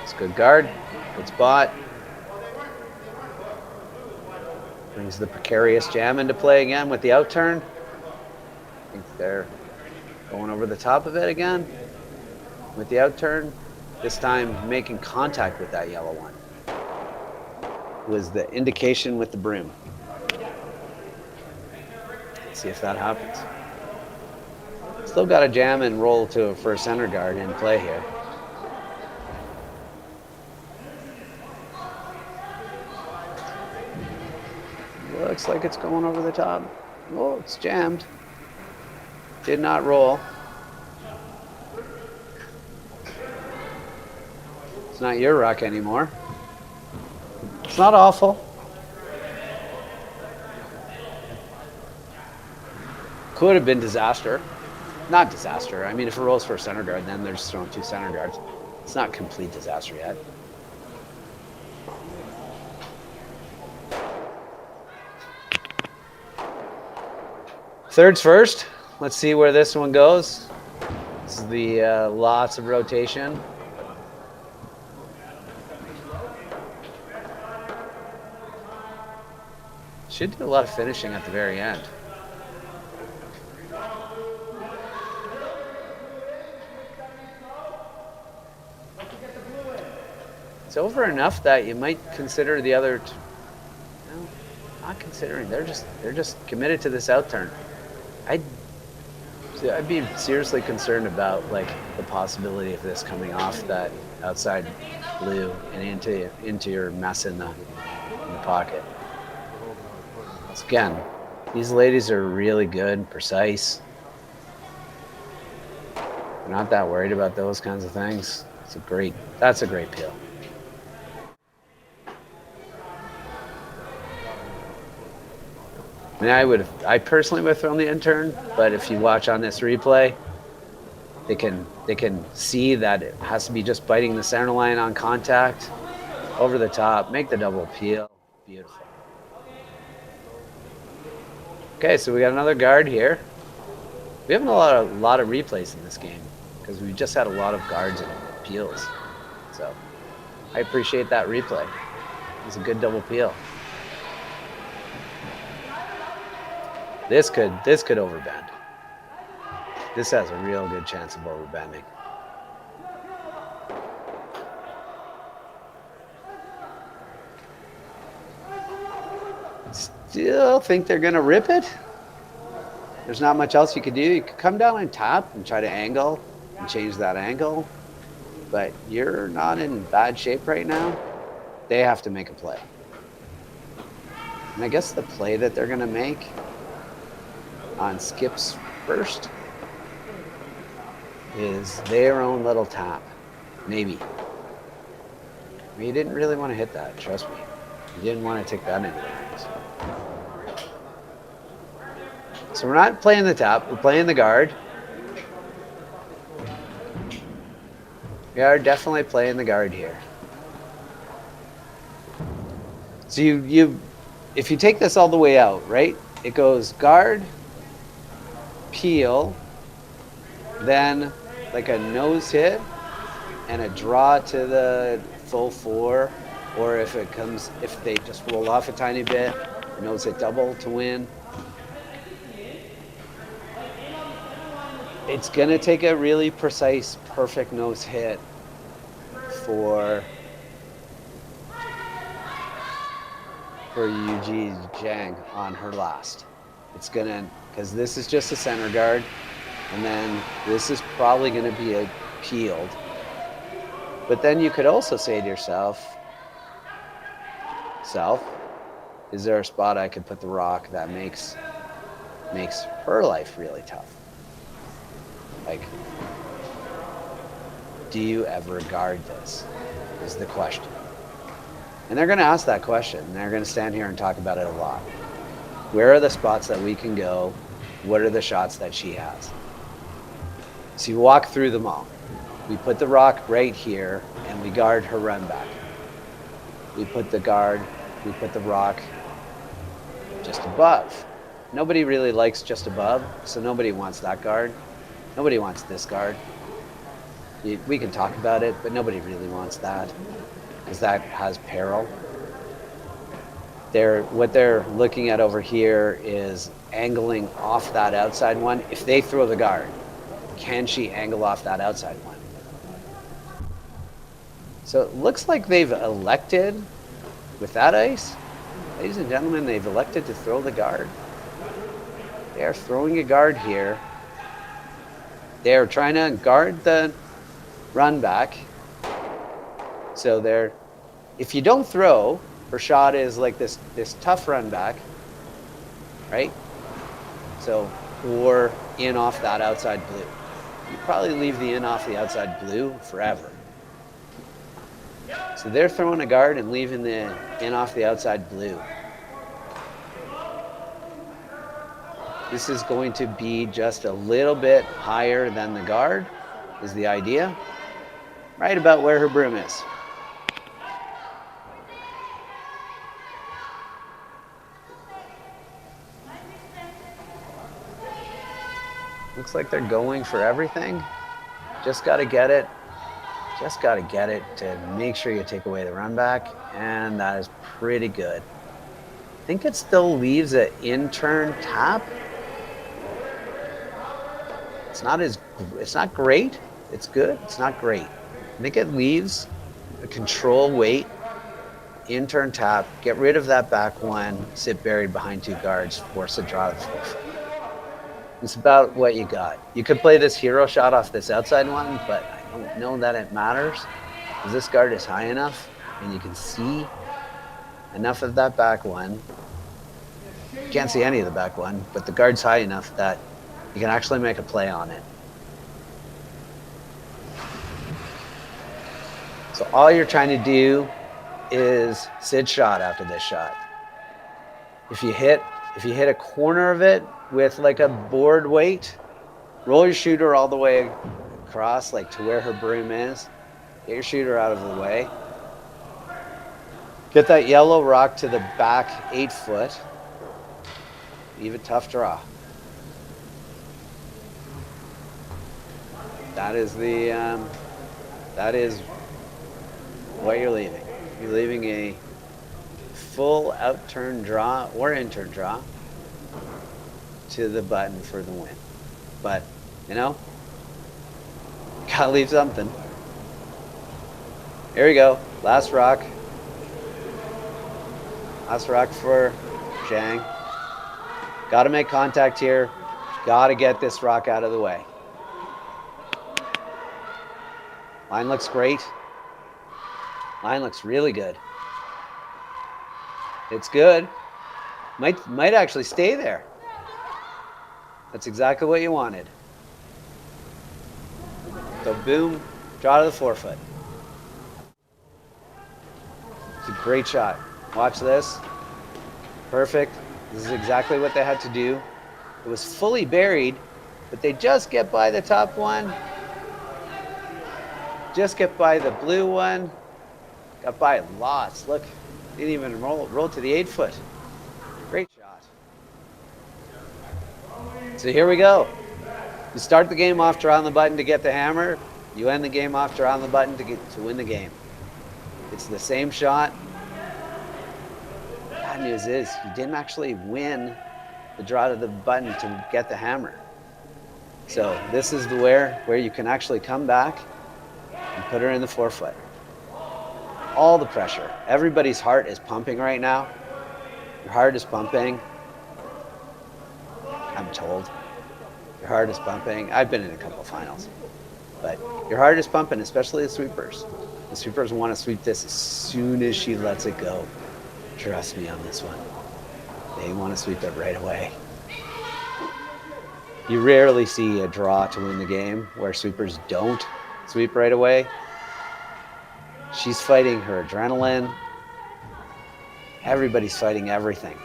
S2: It's good guard, good spot. Brings the precarious jam into play again with the outturn. I think they're going over the top of it again with the outturn. This time making contact with that yellow one. Was the indication with the broom. Let's see if that happens. Still got to jam and roll for a center guard in play here. Looks like it's going over the top. Oh, it's jammed. Did not roll. It's not your rock anymore. It's not awful. Could have been disaster. Not disaster. I mean, if it rolls for a center guard, then they're just throwing two center guards. It's not complete disaster yet. Thirds first. Let's see where this one goes. This is the lots of rotation. Should do a lot of finishing at the very end. It's over enough that you might consider the other. No, not considering. They're just committed to this outturn. I'd be seriously concerned about like the possibility of this coming off that outside blue and into your mess in the pocket. So again, these ladies are really good, precise. They're not that worried about those kinds of things. That's a great peel. I mean, I personally would have thrown the in-turn, but if you watch on this replay, they can see that it has to be just biting the center line on contact, over the top, make the double peel. Beautiful. Okay, so we got another guard here. We have a lot of replays in this game because we just had a lot of guards and peels. So I appreciate that replay. It's a good double peel. This could overbend. This has a real good chance of overbending. Still think they're gonna rip it. There's not much else you could do. You could come down and tap and try to angle and change that angle, but you're not in bad shape right now. They have to make a play. And I guess the play that they're gonna make on skips first is their own little tap. Maybe. I mean, you didn't really want to hit that, trust me. You didn't want to take that into the rings. So we're not playing the tap, we're playing the guard. We are definitely playing the guard here. So if you take this all the way out, right? It goes guard, peel, then like a nose hit and a draw to the full four, or if they just roll off a tiny bit, nose hit double to win. It's gonna take a really precise, perfect nose hit for Yujie Zhang on her last. It's gonna, because this is just a center guard, and then this is probably gonna be a peeled. But then you could also say to yourself, is there a spot I could put the rock that makes her life really tough? Like, do you ever guard this? Is the question. And they're going to ask that question. And they're going to stand here and talk about it a lot. Where are the spots that we can go? What are the shots that she has? So you walk through them all. We put the rock right here, and we guard her run back. We put the rock just above. Nobody really likes just above, so nobody wants that guard. Nobody wants this guard. We can talk about it, but nobody really wants that, because that has peril. What they're looking at over here is angling off that outside one. If they throw the guard, can she angle off that outside one? So it looks like they've elected, with that ice, ladies and gentlemen, they've elected to throw the guard. They are throwing a guard here. They're trying to guard the run back. So if you don't throw, her shot is like this tough run back, right? So, or in off that outside blue. You probably leave the in off the outside blue forever. So they're throwing a guard and leaving the in off the outside blue. This is going to be just a little bit higher than the guard, is the idea. Right about where her broom is. Looks like they're going for everything. Just got to get it. Just got to get it to make sure you take away the run back, and that is pretty good. I think it still leaves an in-turn tap. It's not great. It's good. It's not great. I think it leaves a control weight, in-turn tap, get rid of that back one, sit buried behind two guards, force a draw to the fourth. It's about what you got. You could play this hero shot off this outside one, but I don't know that it matters because this guard is high enough and you can see enough of that back one. You can't see any of the back one, but the guard's high enough that you can actually make a play on it. So all you're trying to do is sit shot after this shot. If you hit a corner of it with like a board weight, roll your shooter all the way across, like to where her broom is. Get your shooter out of the way. Get that yellow rock to the back 8 foot. Leave a tough draw. That is what you're leaving. You're leaving a full out-turn draw or in-turn draw to the button for the win. But, you know, gotta leave something. Here we go. Last rock. Last rock for Zhang. Gotta make contact here. Gotta get this rock out of the way. Line looks great. Line looks really good. It's good. Might actually stay there. That's exactly what you wanted. So boom, draw to the 4 foot. It's a great shot. Watch this. Perfect. This is exactly what they had to do. It was fully buried, but they just get by the top one. Just get by the blue one. Got by lots. Look, didn't even roll to the 8 foot. Great shot. So here we go. You start the game off drawing the button to get the hammer. You end the game off drawing the button to win the game. It's the same shot. Bad news is you didn't actually win the draw to the button to get the hammer. So this is the where you can actually come back and put her in the 4 foot. All the pressure. Everybody's heart is pumping right now. Your heart is pumping. I'm told. Your heart is pumping. I've been in a couple of finals. But your heart is pumping, especially the sweepers. The sweepers want to sweep this as soon as she lets it go. Trust me on this one. They want to sweep it right away. You rarely see a draw to win the game where sweepers don't sweep right away. She's fighting her adrenaline. Everybody's fighting everything.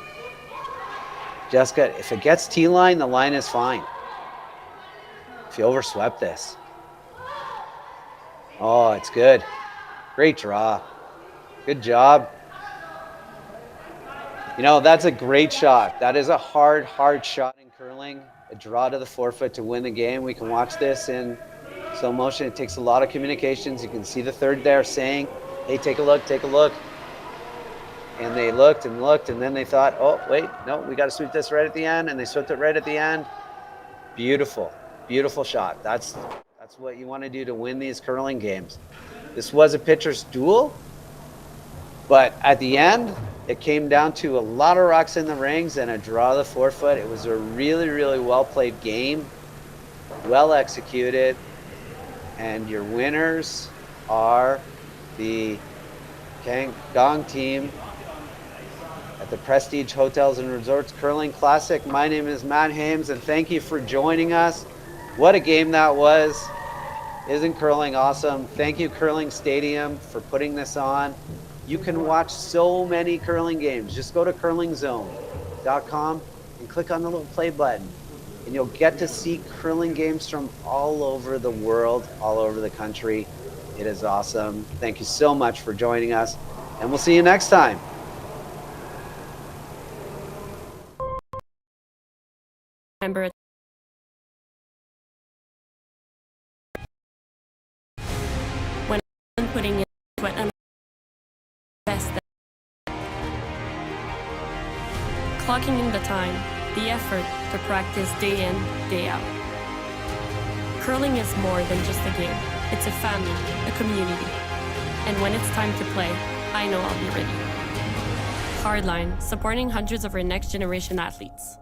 S2: Jessica, if it gets T-line, the line is fine. If you overswept this. Oh, it's good. Great draw. Good job. You know, that's a great shot. That is a hard shot in curling. A draw to the 4 foot to win the game. We can watch this in slow motion. It takes a lot of communications. You can see the third there saying, hey, take a look, take a look. And they looked and looked, and then they thought, oh, wait, no, we got to sweep this right at the end. And they swept it right at the end. Beautiful, beautiful shot. That's what you want to do to win these curling games. This was a pitcher's duel, but at the end, it came down to a lot of rocks in the rings and a draw of the 4 foot. It was a really, really well-played game, well executed, and your winners are the Kang team at the Prestige Hotels and Resorts Curling Classic. My name is Matt Hames, and thank you for joining us. What a game that was. Isn't curling awesome? Thank you, Curling Stadium, for putting this on. You can watch so many curling games. Just go to curlingzone.com and click on the little play button, and you'll get to see curling games from all over the world, all over the country. It is awesome. Thank you so much for joining us, and we'll see you next time.
S1: Remember, when I'm putting in sweat and best, clocking in the time, the effort to practice day in, day out. Curling is more than just a game. It's a family, a community. And when it's time to play, I know I'll be ready. Hardline, supporting hundreds of our next generation athletes.